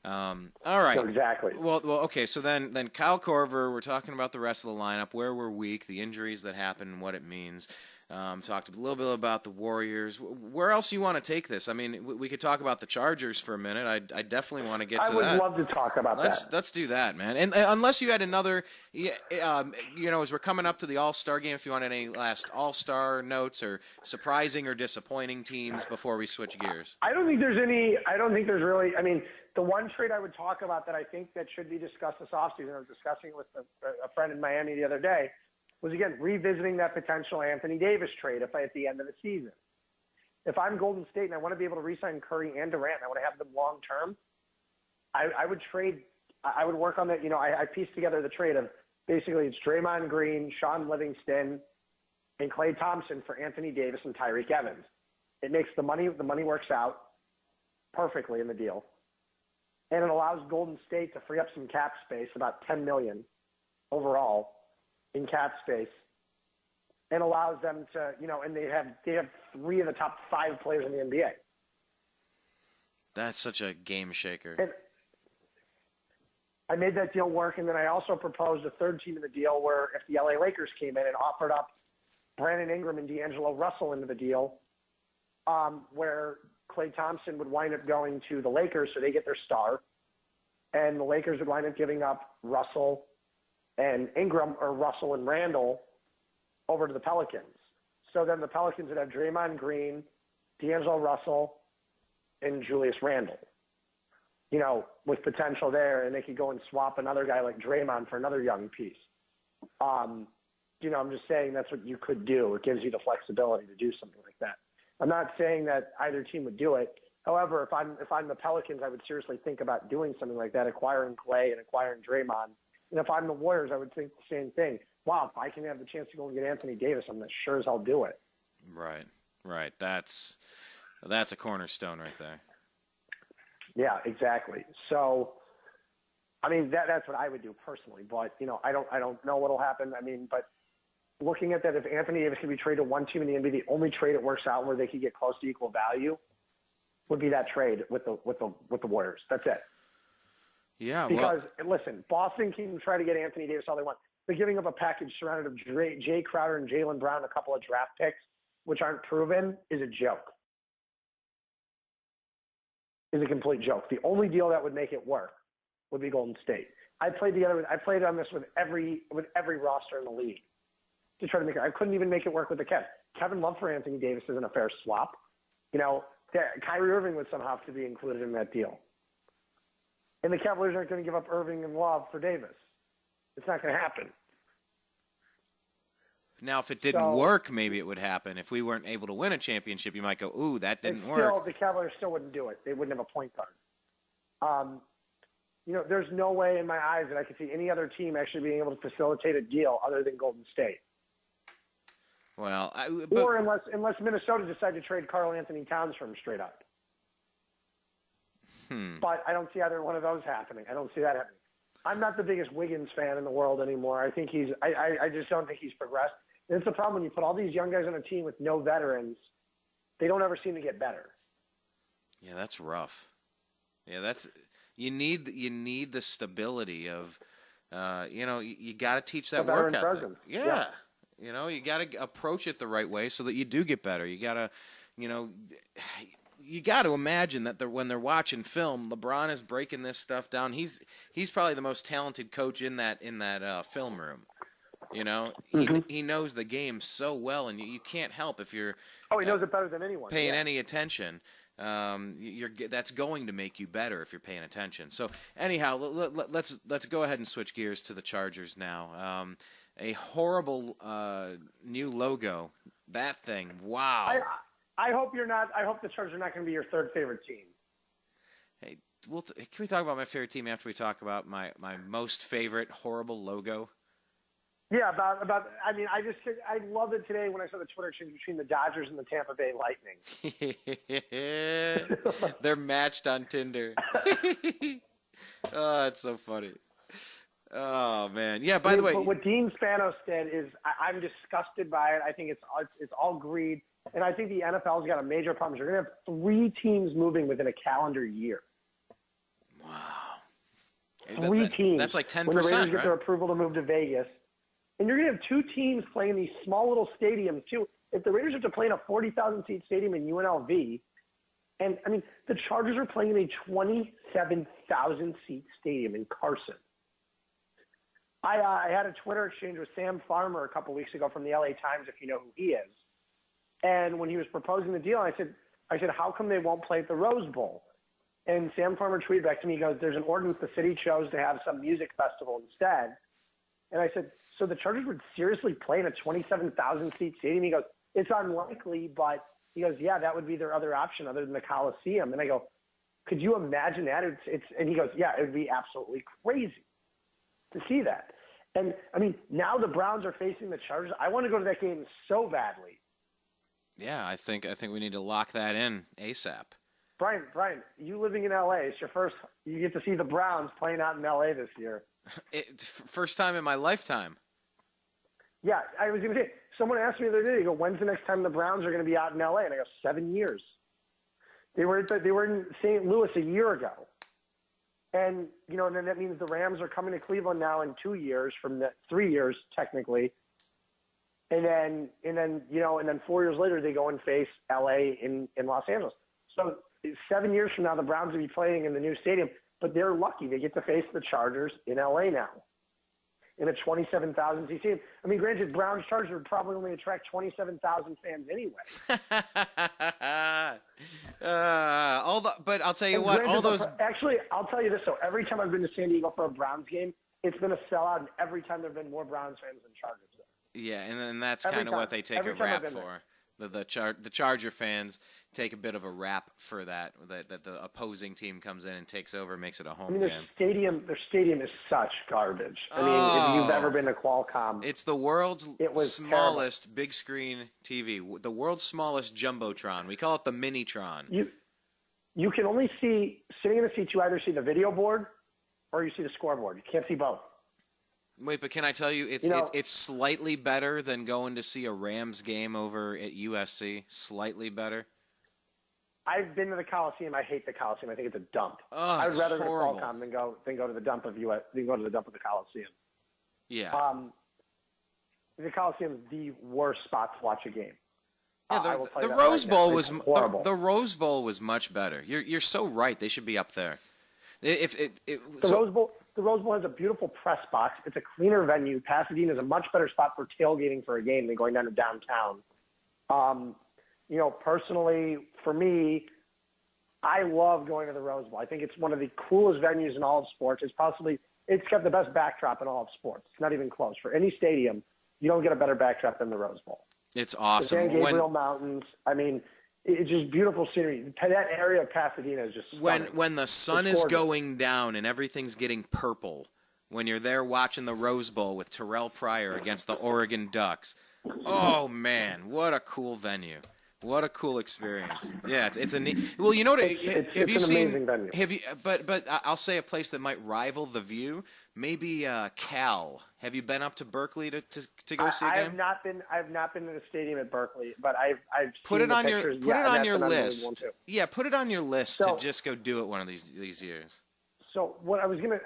all right. Exactly. Well, okay. So then Kyle Korver. We're talking about the rest of the lineup, where we're weak, the injuries that happen, and what it means. Talked a little bit about the Warriors. Where else you want to take this? I mean, we could talk about the Chargers for a minute. I definitely want to get to that. I would love to talk about that. Let's do that, man. And unless you had another, as we're coming up to the All-Star game, if you want any last All-Star notes or surprising or disappointing teams before we switch gears. I don't think there's really. I mean, the one trade I would talk about that I think that should be discussed this offseason, I was discussing it with a friend in Miami the other day, was, again, revisiting that potential Anthony Davis trade at the end of the season. If I'm Golden State and I want to be able to re-sign Curry and Durant and I want to have them long-term, I would trade – I would work on that. I pieced together the trade of basically it's Draymond Green, Sean Livingston, and Klay Thompson for Anthony Davis and Tyreek Evans. It makes the money works out perfectly in the deal. And it allows Golden State to free up some cap space, about $10 million overall in cap space, and allows them to, and they have 3 of the top 5 players in the NBA. That's such a game shaker. And I made that deal work, and then I also proposed a third team in the deal where if the LA Lakers came in and offered up Brandon Ingram and D'Angelo Russell into the deal, where Klay Thompson would wind up going to the Lakers so they get their star, and the Lakers would wind up giving up Russell and Ingram or Russell and Randall over to the Pelicans. So then the Pelicans would have Draymond Green, D'Angelo Russell, and Julius Randle, you know, with potential there, and they could go and swap another guy like Draymond for another young piece. You know, I'm just saying that's what you could do. It gives you the flexibility to do something like that. I'm not saying that either team would do it. However, if I'm the Pelicans, I would seriously think about doing something like that, acquiring Klay and acquiring Draymond. And if I'm the Warriors, I would think the same thing. Wow, if I can have the chance to go and get Anthony Davis, I'm sure as hell do it. Right. That's a cornerstone right there. Yeah, exactly. So, I mean, that's what I would do personally. But, you know, I don't know what'll happen. I mean, but looking at that, if Anthony Davis can be traded to one team in the NBA, the only trade that works out where they could get close to equal value would be that trade with the Warriors. That's it. Yeah, because listen, Boston can try to get Anthony Davis all they want. They're giving up a package surrounded of Jay Crowder and Jaylen Brown, a couple of draft picks, which aren't proven, is a joke. Is a complete joke. The only deal that would make it work would be Golden State. I played on this with every roster in the league to try to make it. I couldn't even make it work with the Cavs. Kevin Love for Anthony Davis isn't a fair swap. You know, Kyrie Irving would somehow have to be included in that deal. And the Cavaliers aren't going to give up Irving and Love for Davis. It's not going to happen. Now, if it didn't work, maybe it would happen. If we weren't able to win a championship, you might go, ooh, that didn't work. The Cavaliers still wouldn't do it. They wouldn't have a point guard. You know, there's no way in my eyes that I could see any other team actually being able to facilitate a deal other than Golden State. Well, or unless Minnesota decided to trade Karl Anthony Towns from straight up. But I don't see either one of those happening. I don't see that happening. I'm not the biggest Wiggins fan in the world anymore. I think I just don't think he's progressed. And it's a problem when you put all these young guys on a team with no veterans. They don't ever seem to get better. Yeah, that's rough. Yeah, you need the stability of, you know, you got to teach that work ethic. Presence. Yeah. You know, you got to approach it the right way so that you do get better. You got to, you know, you got to imagine that when they're watching film, LeBron is breaking this stuff down. He's probably the most talented coach in that film room. You know, he knows the game so well, and you can't help if you're. Oh, he knows it better than anyone. Paying any attention. That's going to make you better if you're paying attention. So anyhow, let's go ahead and switch gears to the Chargers now. A horrible new logo. That thing. Wow. I hope you're not. I hope the Chargers are not going to be your third favorite team. Hey, can we talk about my favorite team after we talk about my most favorite horrible logo? Yeah, about. I mean, I love it today when I saw the Twitter exchange between the Dodgers and the Tampa Bay Lightning. They're matched on Tinder. Oh, it's so funny. Oh man, yeah. By the way, what Dean Spanos did is I'm disgusted by it. I think it's all greed, and I think the NFL's got a major problem. You're going to have 3 teams moving within a calendar year. Wow. 3 teams. That's like 10%, when the Raiders right? get their approval to move to Vegas. And you're going to have 2 teams playing these small little stadiums, too. If the Raiders have to play in a 40,000-seat stadium in UNLV, and, I mean, the Chargers are playing in a 27,000-seat stadium in Carson. I had a Twitter exchange with Sam Farmer a couple weeks ago from the LA Times, if you know who he is. And when he was proposing the deal, I said, how come they won't play at the Rose Bowl? And Sam Farmer tweeted back to me, he goes, there's an ordinance the city chose to have some music festival instead. And I said, so the Chargers would seriously play in a 27,000-seat stadium? He goes, it's unlikely, but he goes, yeah, that would be their other option other than the Coliseum. And I go, could you imagine that? And he goes, yeah, it would be absolutely crazy to see that. And, I mean, now the Browns are facing the Chargers. I want to go to that game so badly. Yeah, I think we need to lock that in ASAP. Brian, you living in L.A., it's your first – you get to see the Browns playing out in L.A. this year. First time in my lifetime. Yeah, I was going to say, someone asked me the other day, they go, when's the next time the Browns are going to be out in L.A.? And I go, 7 years. They were in St. Louis a year ago. And, and then that means the Rams are coming to Cleveland now in 2 years from the 3 years technically. And then 4 years later they go and face LA in Los Angeles. So 7 years from now the Browns will be playing in the new stadium, but they're lucky they get to face the Chargers in LA now. In a 27,000 seat stadium. I mean, granted, Browns Chargers would probably only attract 27,000 fans anyway. But I'll tell you what, granted, all those. Actually, I'll tell you this though. Every time I've been to San Diego for a Browns game, it's been a sellout, and every time there've been more Browns fans than Chargers there. Yeah, and then that's kind of what they take a rap for. The Charger fans take a bit of a rap for that the opposing team comes in and takes over, makes it a home game. Their stadium is such garbage. I mean, if you've ever been to Qualcomm, it's the world's smallest terrible. big screen TV, the world's smallest jumbotron. We call it the Minitron. You can only see, sitting in the seats, you either see the video board or you see the scoreboard. You can't see both. Wait, but can I tell you, it's slightly better than going to see a Rams game over at USC. Slightly better. I've been to the Coliseum. I hate the Coliseum. I think it's a dump. Oh, I'd rather horrible. go to Qualcomm than go to the dump of the Coliseum. Yeah. The Coliseum is the worst spot to watch a game. Yeah, the Rose Bowl was horrible. The Rose Bowl was much better. You're so right. They should be up there. The Rose Bowl has a beautiful press box. It's a cleaner venue. Pasadena is a much better spot for tailgating for a game than going down to downtown. Personally, for me, I love going to the Rose Bowl. I think it's one of the coolest venues in all of sports. It's got the best backdrop in all of sports. It's not even close. For any stadium, you don't get a better backdrop than the Rose Bowl. It's awesome. The San Gabriel Mountains. I mean, it's just beautiful scenery. That area of Pasadena is just stunning. When the sun is going down and everything's getting purple, when you're there watching the Rose Bowl with Terrell Pryor against the Oregon Ducks. Oh man, what a cool venue! What a cool experience. Yeah, it's a neat. Well, you know what? Have you seen? Amazing venue. Have you? But I'll say a place that might rival the View. Maybe Cal. Have you been up to Berkeley to go see a game? I have not been to the stadium at Berkeley, but I've put seen it on pictures. Put it on your list. Yeah, put it on your list to just go do it one of these years. So what I was gonna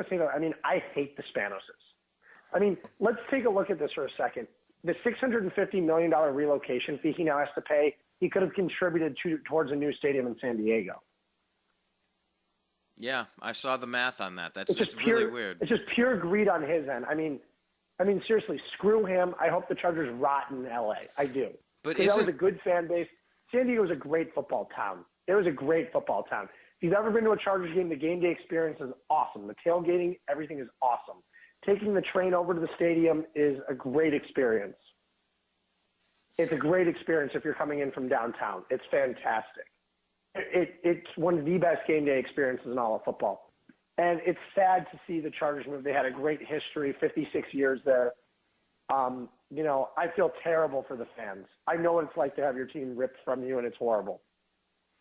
say though, I hate the Spanoses. Let's take a look at this for a second. The $650 million relocation fee he now has to pay, he could have contributed towards a new stadium in San Diego. Yeah, I saw the math on that. It's really weird. It's just pure greed on his end. Seriously, screw him. I hope the Chargers rot in LA. I do. But that was a good fan base. San Diego is a great football town. It was a great football town. If you've ever been to a Chargers game, the game day experience is awesome. The tailgating, everything is awesome. Taking the train over to the stadium is a great experience. It's a great experience if you're coming in from downtown. It's fantastic. It's one of the best game day experiences in all of football. And it's sad to see the Chargers move. They had a great history, 56 years there. I feel terrible for the fans. I know what it's like to have your team ripped from you, and it's horrible.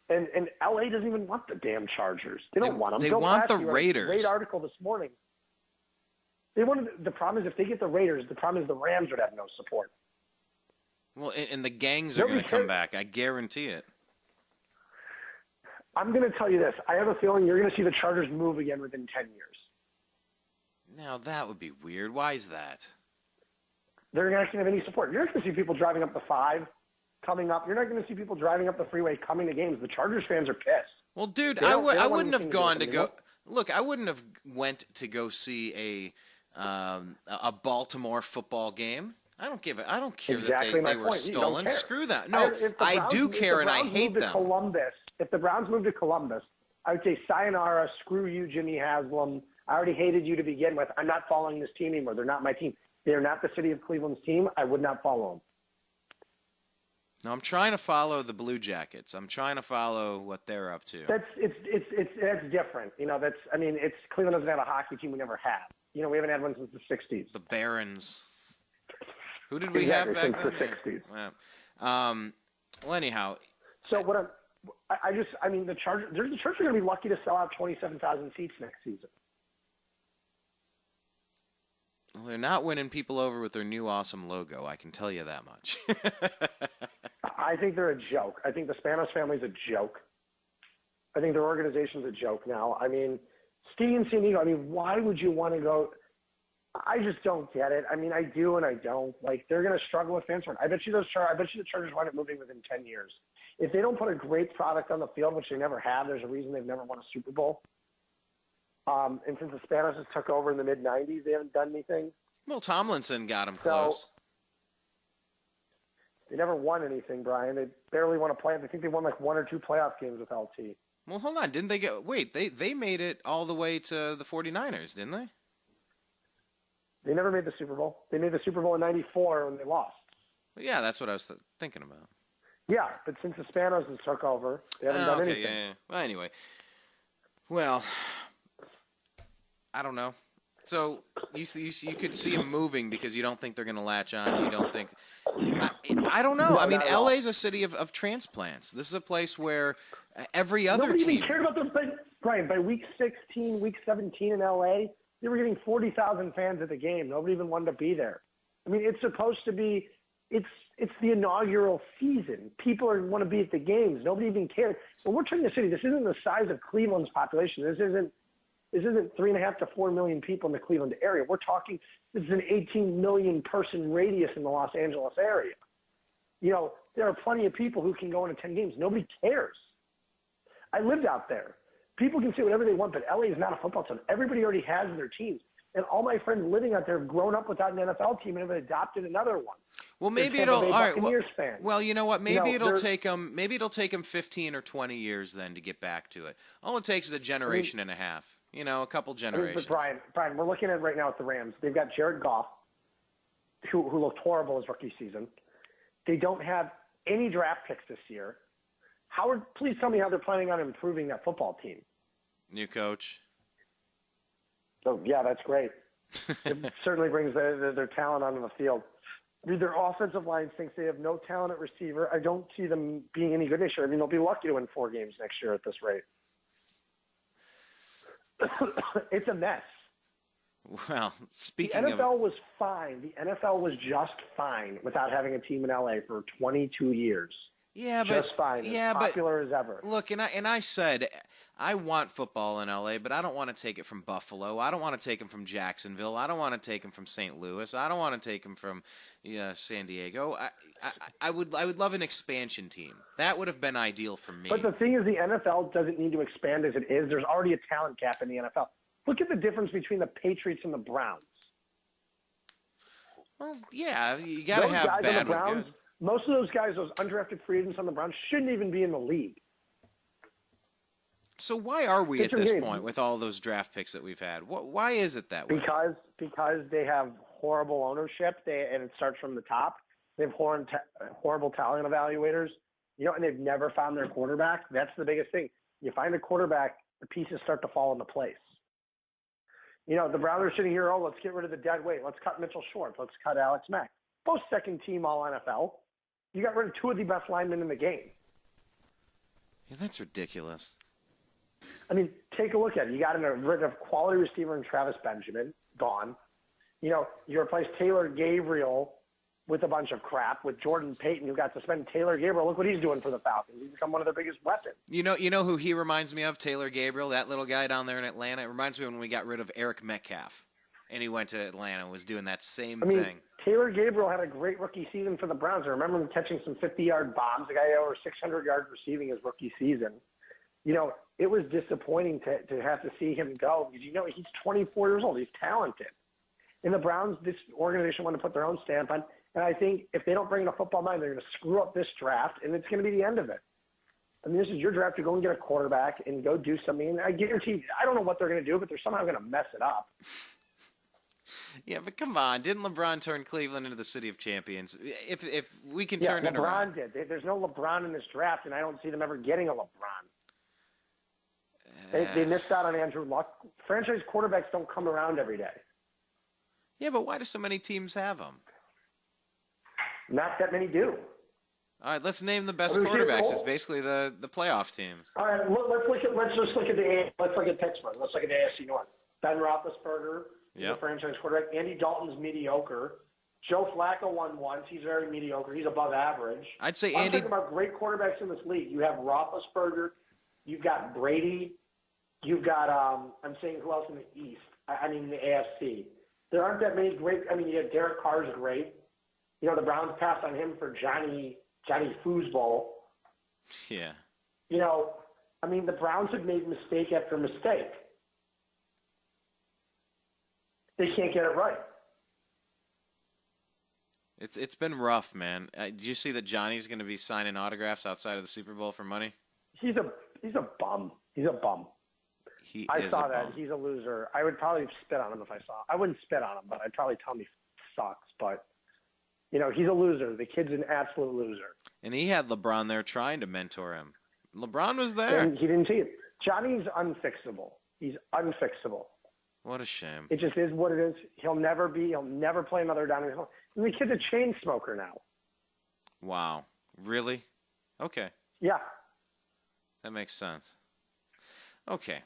And LA doesn't even want the damn Chargers. They don't want them. They want the Raiders. Great article this morning. The problem is if they get the Raiders, the problem is the Rams would have no support. Well, and the gangs are going to come back. I guarantee it. I'm going to tell you this. I have a feeling you're going to see the Chargers move again within 10 years. Now, that would be weird. Why is that? They're not going to have any support. You're not going to see people driving up the 5 coming up. You're not going to see people driving up the freeway coming to games. The Chargers fans are pissed. Well, dude, I wouldn't have gone to go. Look, I wouldn't have went to go see a Baltimore football game. I don't care exactly that they were stolen. Screw that. No, I do care, and I hate them. If the Browns moved to Columbus, I would say sayonara, screw you, Jimmy Haslam. I already hated you to begin with. I'm not following this team anymore. They're not my team. They're not the city of Cleveland's team. I would not follow them. No, I'm trying to follow the Blue Jackets. I'm trying to follow what they're up to. That's different. It's Cleveland doesn't have a hockey team. We never have. We haven't had one since the 60s. The Barons. Who did we have back since then? the 60s. Yeah. Well, anyhow. So what the Chargers are going to be lucky to sell out 27,000 seats next season. Well, they're not winning people over with their new awesome logo. I can tell you that much. I think they're a joke. I think the Spanos family's a joke. I think their organization's a joke now. I mean, skiing in San Diego, I mean, why would you want to go? I just don't get it. I mean, I do and I don't. Like, they're going to struggle with fans. I bet you the Chargers wind up moving within 10 years. If they don't put a great product on the field, which they never have, there's a reason they've never won a Super Bowl. And since the Spanos just took over in the mid-'90s, they haven't done anything. Well, Tomlinson got them close. They never won anything, Brian. They barely won a playoff. I think they won like 1 or 2 playoff games with LT. Well, hold on. Didn't they get... Wait, they made it all the way to the 49ers, didn't they? They never made the Super Bowl. They made the Super Bowl in '94 when they lost. Well, yeah, that's what I was thinking about. Yeah, but since the Spanos has took over, they haven't done anything. Yeah. Well, anyway. Well, I don't know. So you could see them moving because you don't think they're going to latch on. You don't think... I don't know. No, I mean, LA is a city of transplants. This is a place where every other Nobody team... even cared about them. Brian, by week 16, week 17 in L.A., they were getting 40,000 fans at the game. Nobody even wanted to be there. I mean, it's supposed to be... It's the inaugural season. People want to be at the games. Nobody even cares. When we're talking the city, this isn't the size of Cleveland's population. This isn't 3.5 to 4 million people in the Cleveland area. We're talking, this is an 18 million person radius in the Los Angeles area. You know, there are plenty of people who can go and attend games. Nobody cares. I lived out there. People can say whatever they want, but LA is not a football town. Everybody already has their teams. And all my friends living out there have grown up without an NFL team and have adopted another one. Well, maybe it'll. All right. Well, you know what? Maybe it'll take them. Maybe it'll take them 15 or 20 years then to get back to it. All it takes is a generation and a half. You know, a couple generations. But Brian, we're looking at right now at the Rams. They've got Jared Goff, who looked horrible his rookie season. They don't have any draft picks this year. Howard, please tell me how they're planning on improving that football team. New coach. Oh, yeah, that's great. It certainly brings their talent onto the field. I mean, their offensive line thinks they have no talent at receiver. I don't see them being any good this year. I mean, they'll be lucky to win 4 games next year at this rate. It's a mess. Well, speaking the NFL was fine. The NFL was just fine without having a team in LA for 22 years. Yeah, just fine. Yeah, as popular as ever. Look, and I said I want football in LA, but I don't want to take it from Buffalo. I don't want to take them from Jacksonville. I don't want to take them from St. Louis. I don't want to take them from San Diego. I would love an expansion team. That would have been ideal for me. But the thing is, the NFL doesn't need to expand as it is. There's already a talent gap in the NFL. Look at the difference between the Patriots and the Browns. Well, yeah, you got to have bad with good. Most of those guys, those undrafted free agents on the Browns, shouldn't even be in the league. So why are we at this point with all those draft picks that we've had? Why is it that way? Because they have horrible ownership, and it starts from the top. They have horrible talent evaluators, and they've never found their quarterback. That's the biggest thing. You find a quarterback, the pieces start to fall into place. The Browns are sitting here, let's get rid of the dead weight. Let's cut Mitchell Schwartz. Let's cut Alex Mack. Both second team all NFL. You got rid of 2 of the best linemen in the game. Yeah, that's ridiculous. I mean, take a look at it. You got rid of quality receiver in Travis Benjamin, gone. You replaced Taylor Gabriel with a bunch of crap with Jordan Payton, who got suspended. Taylor Gabriel, look what he's doing for the Falcons. He's become one of their biggest weapons. You know who he reminds me of, Taylor Gabriel, that little guy down there in Atlanta? It reminds me when we got rid of Eric Metcalf, and he went to Atlanta and was doing that same thing. Taylor Gabriel had a great rookie season for the Browns. I remember him catching some 50-yard bombs. The guy had over 600 yards receiving his rookie season. It was disappointing to have to see him go because, he's 24 years old. He's talented. And the Browns, this organization wanted to put their own stamp on. And I think if they don't bring in a football mind, they're going to screw up this draft, and it's going to be the end of it. I mean, this is your draft to go and get a quarterback and go do something. And I guarantee, I don't know what they're going to do, but they're somehow going to mess it up. Yeah, but come on. Didn't LeBron turn Cleveland into the city of champions? If we can turn it around. LeBron did. There's no LeBron in this draft, and I don't see them ever getting a LeBron. They missed out on Andrew Luck. Franchise quarterbacks don't come around every day. Yeah, but why do so many teams have them? Not that many do. All right, let's name the best quarterbacks. It's basically the playoff teams. All right, let's just look at Pittsburgh. Let's look at the AFC North. Ben Roethlisberger, the franchise quarterback. Andy Dalton's mediocre. Joe Flacco won once. He's very mediocre. He's above average. I'd say I'm talking about great quarterbacks in this league. You have Roethlisberger. You've got Brady. You've got, I'm saying who else in the East? I mean, the AFC. There aren't that many great, I mean, you have Derek Carr's great. You know, the Browns passed on him for Johnny Foosball. Yeah. You know, I mean, the Browns have made mistake after mistake. They can't get it right. It's been rough, man. Did you see that Johnny's going to be signing autographs outside of the Super Bowl for money? He's a bum. He's a bum. I saw that. Bum. He's a loser. I would probably spit on him if I saw him. I wouldn't spit on him, but I'd probably tell him he sucks. But, you know, he's a loser. The kid's an absolute loser. And he had LeBron there trying to mentor him. LeBron was there. And he didn't see it. Johnny's unfixable. He's unfixable. What a shame. It just is what it is. He'll never play another down. And the kid's a chain smoker now. Wow. Really? Okay. Yeah. That makes sense. Okay.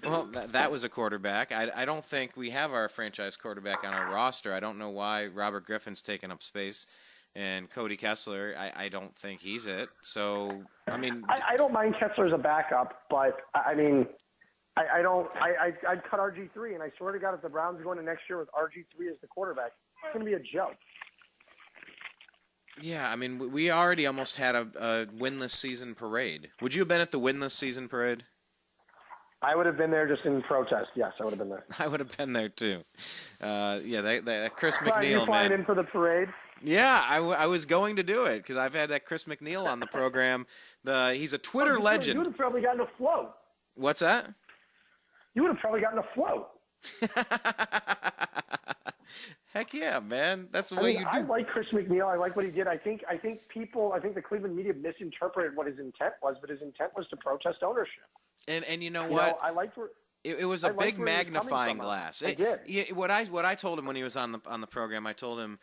Well, that was a quarterback. I don't think we have our franchise quarterback on our roster. I don't know why Robert Griffin's taking up space. And Cody Kessler, I don't think he's it. So, I mean... I don't mind Kessler as a backup, but, I mean... I'd cut RG3, and I swear to God, if the Browns go into next year with RG3 as the quarterback, it's going to be a joke. Yeah, I mean, we already almost had a winless season parade. Would you have been at the winless season parade? I would have been there just in protest. Yes, I would have been there. I would have been there too. Yeah, that Chris Brian, McNeil, you flying man. in for the parade? Yeah, I was going to do it because I've had that Chris McNeil on the program. He's a Twitter legend. You would have probably gotten a float. What's that? You would have probably gotten a float. Heck yeah, man. That's the way you do. I like Chris McNeil. I like what he did. I think the Cleveland media misinterpreted what his intent was, but his intent was to protest ownership. And you know what? I liked where it was a big magnifying glass. I did. What I told him when he was on the program, I told him,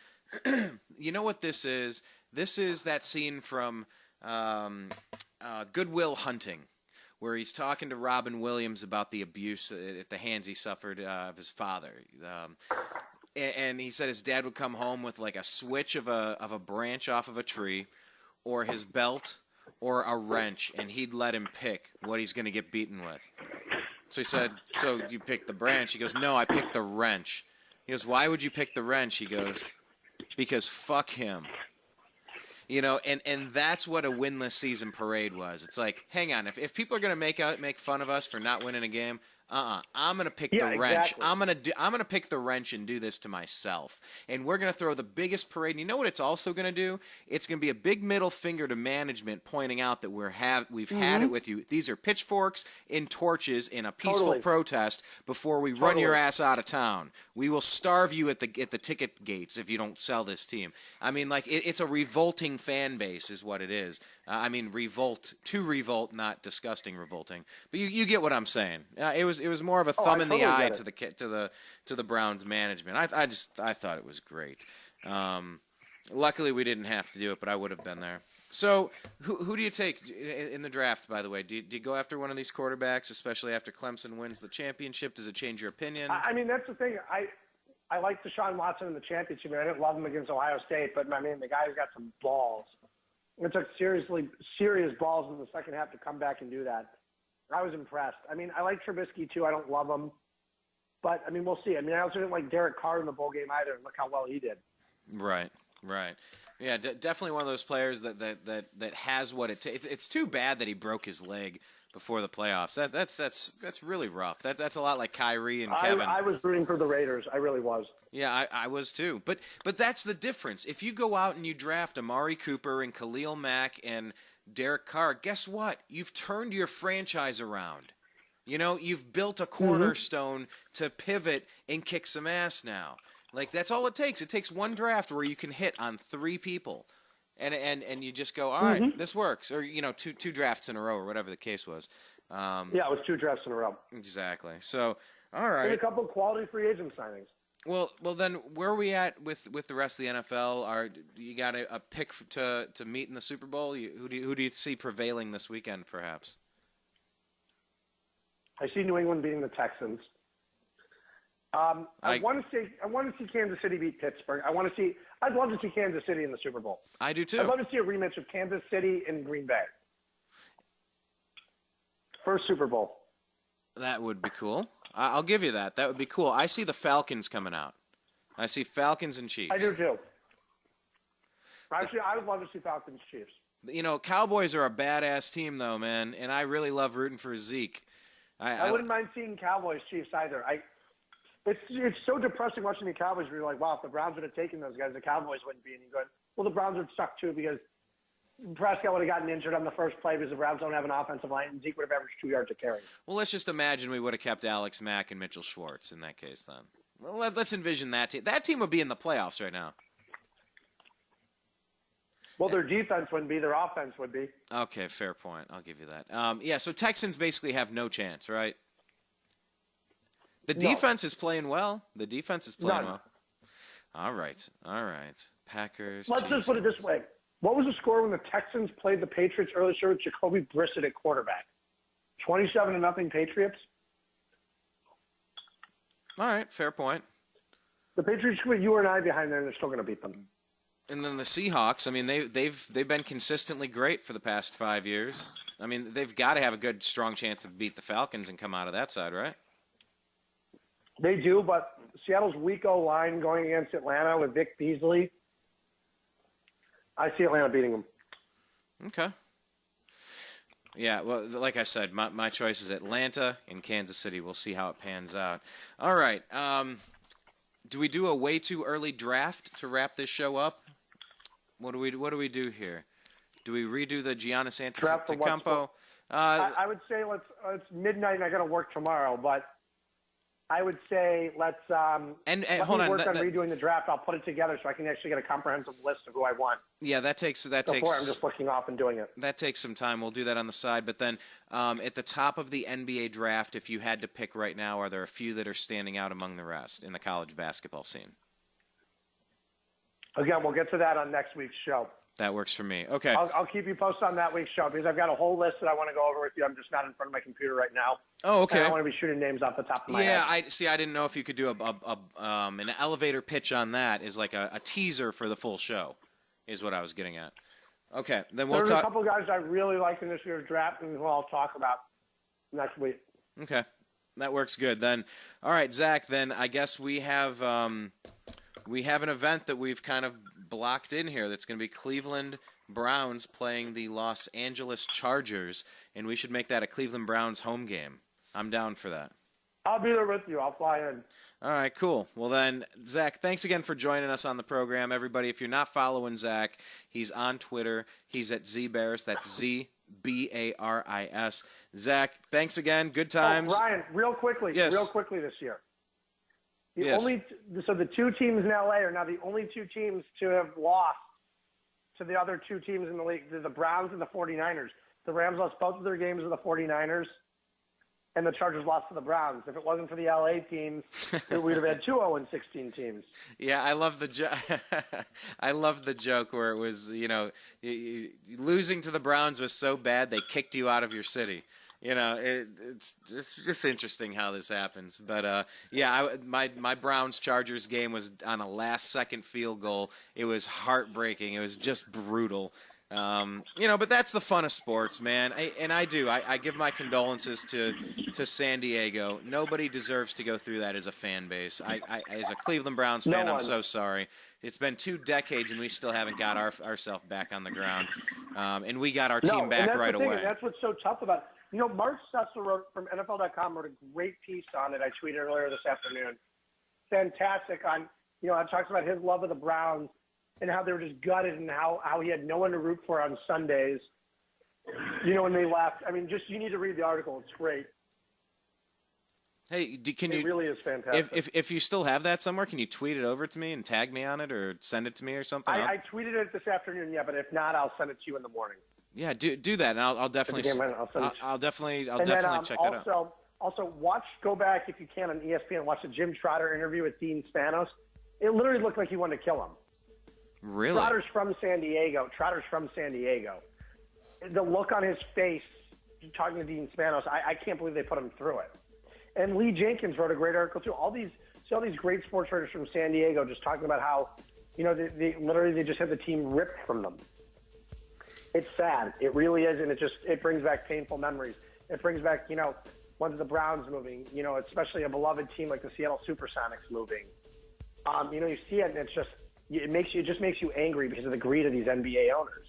you know what this is? This is that scene from Good Will Hunting, where he's talking to Robin Williams about the abuse at the hands he suffered of his father. And he said his dad would come home with like a switch of a branch off of a tree, or his belt, or a wrench, and he'd let him pick what he's going to get beaten with. So he said, so you picked the branch? He goes, no, I picked the wrench. He goes, why would you pick the wrench? He goes, because fuck him. You know, and that's what a winless season parade was. It's like, hang on, if people are gonna make fun of us for not winning a game, I'm gonna pick the wrench. Exactly. I'm gonna pick the wrench and do this to myself. And we're gonna throw the biggest parade. And you know what it's also gonna do? It's gonna be a big middle finger to management, pointing out that we've had it with you. These are pitchforks and torches in a peaceful protest before we run your ass out of town. We will starve you at the ticket gates if you don't sell this team. I mean, like it's a revolting fan base, is what it is. I mean, revolt, not disgusting revolting, but you get what I'm saying. It was more of a thumb in the eye to the Browns management. I thought it was great. Luckily, we didn't have to do it, but I would have been there. So, who do you take in the draft? By the way, do you go after one of these quarterbacks, especially after Clemson wins the championship? Does it change your opinion? I mean, that's the thing. I like Deshaun Watson in the championship. I didn't love him against Ohio State, but I mean, the guy's got some balls. It took serious balls in the second half to come back and do that. I was impressed. I mean, I like Trubisky too. I don't love him, but I mean, we'll see. I mean, I also didn't like Derek Carr in the bowl game either. Look how well he did. Right. Yeah, definitely one of those players that has what it takes. It's too bad that he broke his leg before the playoffs. That's really rough. That's a lot like Kyrie and Kevin. I was rooting for the Raiders. I really was. Yeah, I was too. But that's the difference. If you go out and you draft Amari Cooper and Khalil Mack and Derek Carr, guess what? You've turned your franchise around. You know, you've built a cornerstone to pivot and kick some ass now. Like, that's all it takes. It takes one draft where you can hit on three people. And you just go, all right, this works. Or, you know, two drafts in a row or whatever the case was. Yeah, it was two drafts in a row. Exactly. So, all right. And a couple of quality free agent signings. Well, then where are we at with the rest of the NFL? You got a pick to meet in the Super Bowl? Who do you see prevailing this weekend, perhaps? I see New England beating the Texans. I want to see Kansas City beat Pittsburgh. I'd love to see Kansas City in the Super Bowl. I do too. I'd love to see a rematch of Kansas City and Green Bay. First Super Bowl. That would be cool. I'll give you that. That would be cool. I see the Falcons coming out. I see Falcons and Chiefs. I do too. Actually, I would love to see Falcons Chiefs. You know, Cowboys are a badass team, though, man, and I really love rooting for Zeke. I wouldn't mind seeing Cowboys Chiefs either. It's so depressing watching the Cowboys where you're like, wow, if the Browns would have taken those guys, the Cowboys wouldn't be. And you go, well, the Browns would suck too because Prescott would have gotten injured on the first play because the Browns don't have an offensive line, and Zeke would have averaged 2 yards a carry. Well, let's just imagine we would have kept Alex Mack and Mitchell Schwartz in that case then. Well, let's envision that team. That team would be in the playoffs right now. Well, their defense wouldn't be. Their offense would be. Okay, fair point. I'll give you that. Yeah, so Texans basically have no chance, right? The defense is playing well. The defense is playing well. All right. Packers. Let's just put it this way. What was the score when the Texans played the Patriots earlier this year with Jacoby Brissett at quarterback? 27-0 Patriots? All right, fair point. The Patriots put you and I behind there, and they're still going to beat them. And then the Seahawks, I mean, they've been consistently great for the past 5 years. I mean, they've got to have a good, strong chance to beat the Falcons and come out of that side, right? They do, but Seattle's weak O-line going against Atlanta with Vic Beasley, I see Atlanta beating them. Okay. Yeah, well, like I said, my choice is Atlanta and Kansas City. We'll see how it pans out. All right. Do we do a way too early draft to wrap this show up? What do we do here? Do we redo the Giannis Antetokounmpo? I would say it's midnight and I got to work tomorrow, but I would say let's hold on, work on redoing the draft. I'll put it together so I can actually get a comprehensive list of who I want. Yeah, that takes before I'm just looking off and doing it. That takes some time. We'll do that on the side. But then at the top of the NBA draft, if you had to pick right now, are there a few that are standing out among the rest in the college basketball scene? Again, we'll get to that on next week's show. That works for me. Okay. I'll keep you posted on that week's show because I've got a whole list that I want to go over with you. I'm just not in front of my computer right now. Oh, okay. And I don't want to be shooting names off the top of my head. Yeah, I didn't know if you could do an elevator pitch on that is like a teaser for the full show is what I was getting at. Okay, then we'll talk. There's a couple guys I really like in this year's draft and who I'll talk about next week. Okay, that works good. Then, all right, Zach, then I guess we have an event that we've kind of blocked in here that's going to be Cleveland Browns playing the Los Angeles Chargers, and we should make that a Cleveland Browns home game. I'm down for that. I'll be there with you. I'll fly in. All right, cool. Well then, Zach, thanks again for joining us on the program. Everybody, if you're not following Zach, he's on Twitter. He's at ZBaris. That's ZBARIS. Zach, thanks again. Good times. Oh, Ryan, real quickly this year. So the two teams in LA are now the only two teams to have lost to the other two teams in the league, the Browns and the 49ers. The Rams lost both of their games to the 49ers, and the Chargers lost to the Browns. If it wasn't for the LA teams, we would have had 2 0-16 teams. Yeah, I love the I love the joke where it was, losing to the Browns was so bad they kicked you out of your city. It's just interesting how this happens. But, my Browns-Chargers game was on a last-second field goal. It was heartbreaking. It was just brutal. But that's the fun of sports, man. I give my condolences to San Diego. Nobody deserves to go through that as a fan base. As a Cleveland Browns fan, I'm so sorry. It's been 2 decades, and we still haven't got ourselves back on the ground. And we got our team back right away. And that's what's so tough about it. Mark Sessler from NFL.com wrote a great piece on it. I tweeted earlier this afternoon. Fantastic on, it talks about his love of the Browns and how they were just gutted and how he had no one to root for on Sundays, when they left. I mean, you need to read the article. It's great. Hey, it really is fantastic. If you still have that somewhere, can you tweet it over to me and tag me on it or send it to me or something? I tweeted it this afternoon, but if not, I'll send it to you in the morning. Yeah, do that, and I'll definitely I'll definitely check that out. Also, go back if you can on ESPN and watch the Jim Trotter interview with Dean Spanos. It literally looked like he wanted to kill him. Really? Trotter's from San Diego. The look on his face talking to Dean Spanos, I can't believe they put him through it. And Lee Jenkins wrote a great article too. All these great sports writers from San Diego just talking about how, they just had the team ripped from them. It's sad. It really is, and it brings back painful memories. It brings back, ones of the Browns moving, especially a beloved team like the Seattle Supersonics moving. You see it, and it just makes you angry because of the greed of these NBA owners.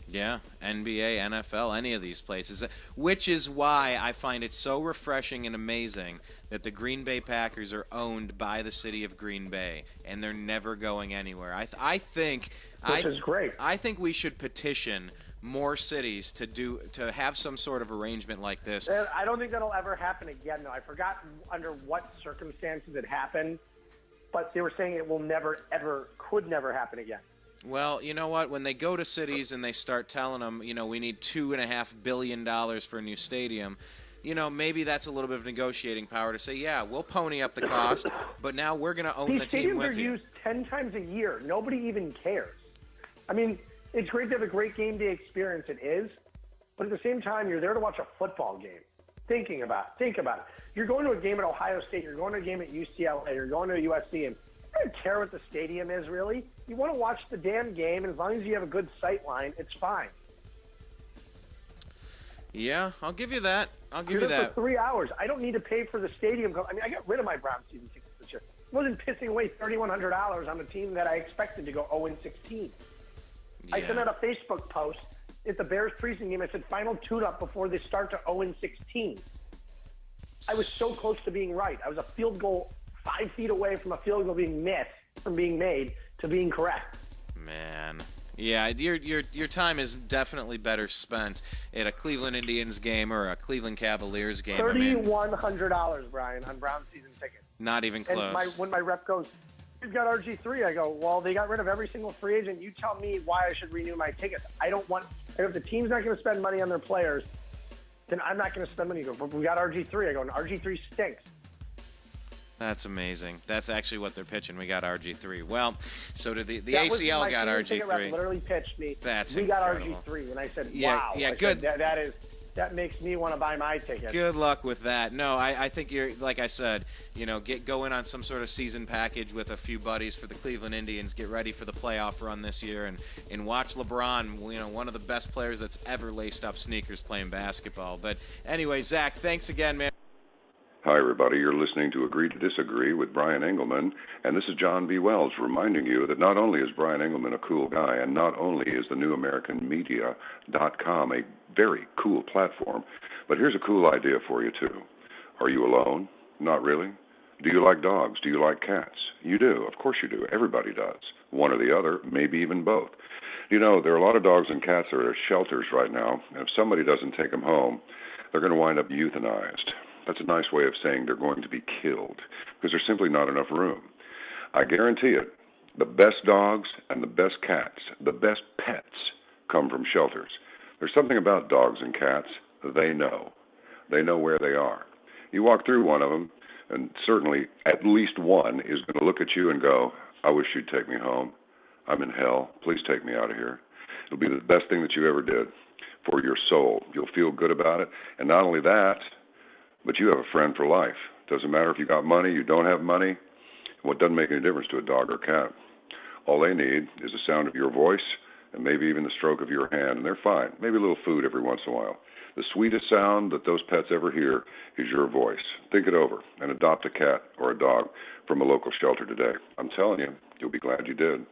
Yeah, NBA, NFL, any of these places, which is why I find it so refreshing and amazing that the Green Bay Packers are owned by the city of Green Bay, and they're never going anywhere. I think is great. I think we should petition more cities to have some sort of arrangement like this. And I don't think that'll ever happen again, though. I forgot under what circumstances it happened, but they were saying it will never, ever, could never happen again. Well, you know what? When they go to cities and they start telling them, we need $2.5 billion for a new stadium, maybe that's a little bit of negotiating power to say, yeah, we'll pony up the cost, but now we're going to own the team with you. These stadiums are used 10 times a year. Nobody even cares. I mean, it's great to have a great game day experience. It is. But at the same time, you're there to watch a football game. Think about it. You're going to a game at Ohio State. You're going to a game at UCLA. You're going to USC. And I don't care what the stadium is, really. You want to watch the damn game, and as long as you have a good sight line, it's fine. Yeah, I'll give you that. You're there for 3 hours. I don't need to pay for the stadium. I mean, I got rid of my Browns season tickets this year. I wasn't pissing away $3,100 on a team that I expected to go 0-16. Yeah. I sent out a Facebook post at the Bears preseason game. I said, final tune-up before they start to 0-16. I was so close to being right. I was a field goal 5 feet away from a field goal being missed from being made to being correct. Man. Yeah, your time is definitely better spent at a Cleveland Indians game or a Cleveland Cavaliers game. $3,100, Brian, on Brown season tickets. Not even close. And when my rep goes, you've got RG3, I go, well, they got rid of every single free agent. You tell me why I should renew my tickets. If the team's not going to spend money on their players, then I'm not going to spend money. You go, but we got RG3. I go, and RG3 stinks. That's amazing. That's actually what they're pitching. We got RG3. Well, so did the ACL got RG3. Rep literally pitched me. That's we incredible. got RG3, and I said, wow. Yeah, good. That makes me want to buy my ticket. Good luck with that. No, I think you're, like I said, go in on some sort of season package with a few buddies for the Cleveland Indians. Get ready for the playoff run this year, and watch LeBron, one of the best players that's ever laced up sneakers playing basketball. But anyway, Zach, thanks again, man. Hi, everybody. You're listening to Agree to Disagree with Brian Engelman, and this is John B. Wells reminding you that not only is Brian Engelman a cool guy, and not only is TheNewAmericanMedia.com a very cool platform, but here's a cool idea for you, too. Are you alone? Not really. Do you like dogs? Do you like cats? You do. Of course you do. Everybody does. One or the other, maybe even both. There are a lot of dogs and cats that are at shelters right now, and if somebody doesn't take them home, they're going to wind up euthanized. That's a nice way of saying they're going to be killed because there's simply not enough room. I guarantee it, the best dogs and the best cats, the best pets come from shelters. There's something about dogs and cats. They know. They know where they are. You walk through one of them, and certainly at least one is going to look at you and go, I wish you'd take me home. I'm in hell. Please take me out of here. It'll be the best thing that you ever did for your soul. You'll feel good about it. And not only that, but you have a friend for life. Doesn't matter if you got money, you don't have money. Well, it doesn't make any difference to a dog or cat. All they need is the sound of your voice and maybe even the stroke of your hand, and they're fine. Maybe a little food every once in a while. The sweetest sound that those pets ever hear is your voice. Think it over and adopt a cat or a dog from a local shelter today. I'm telling you, you'll be glad you did.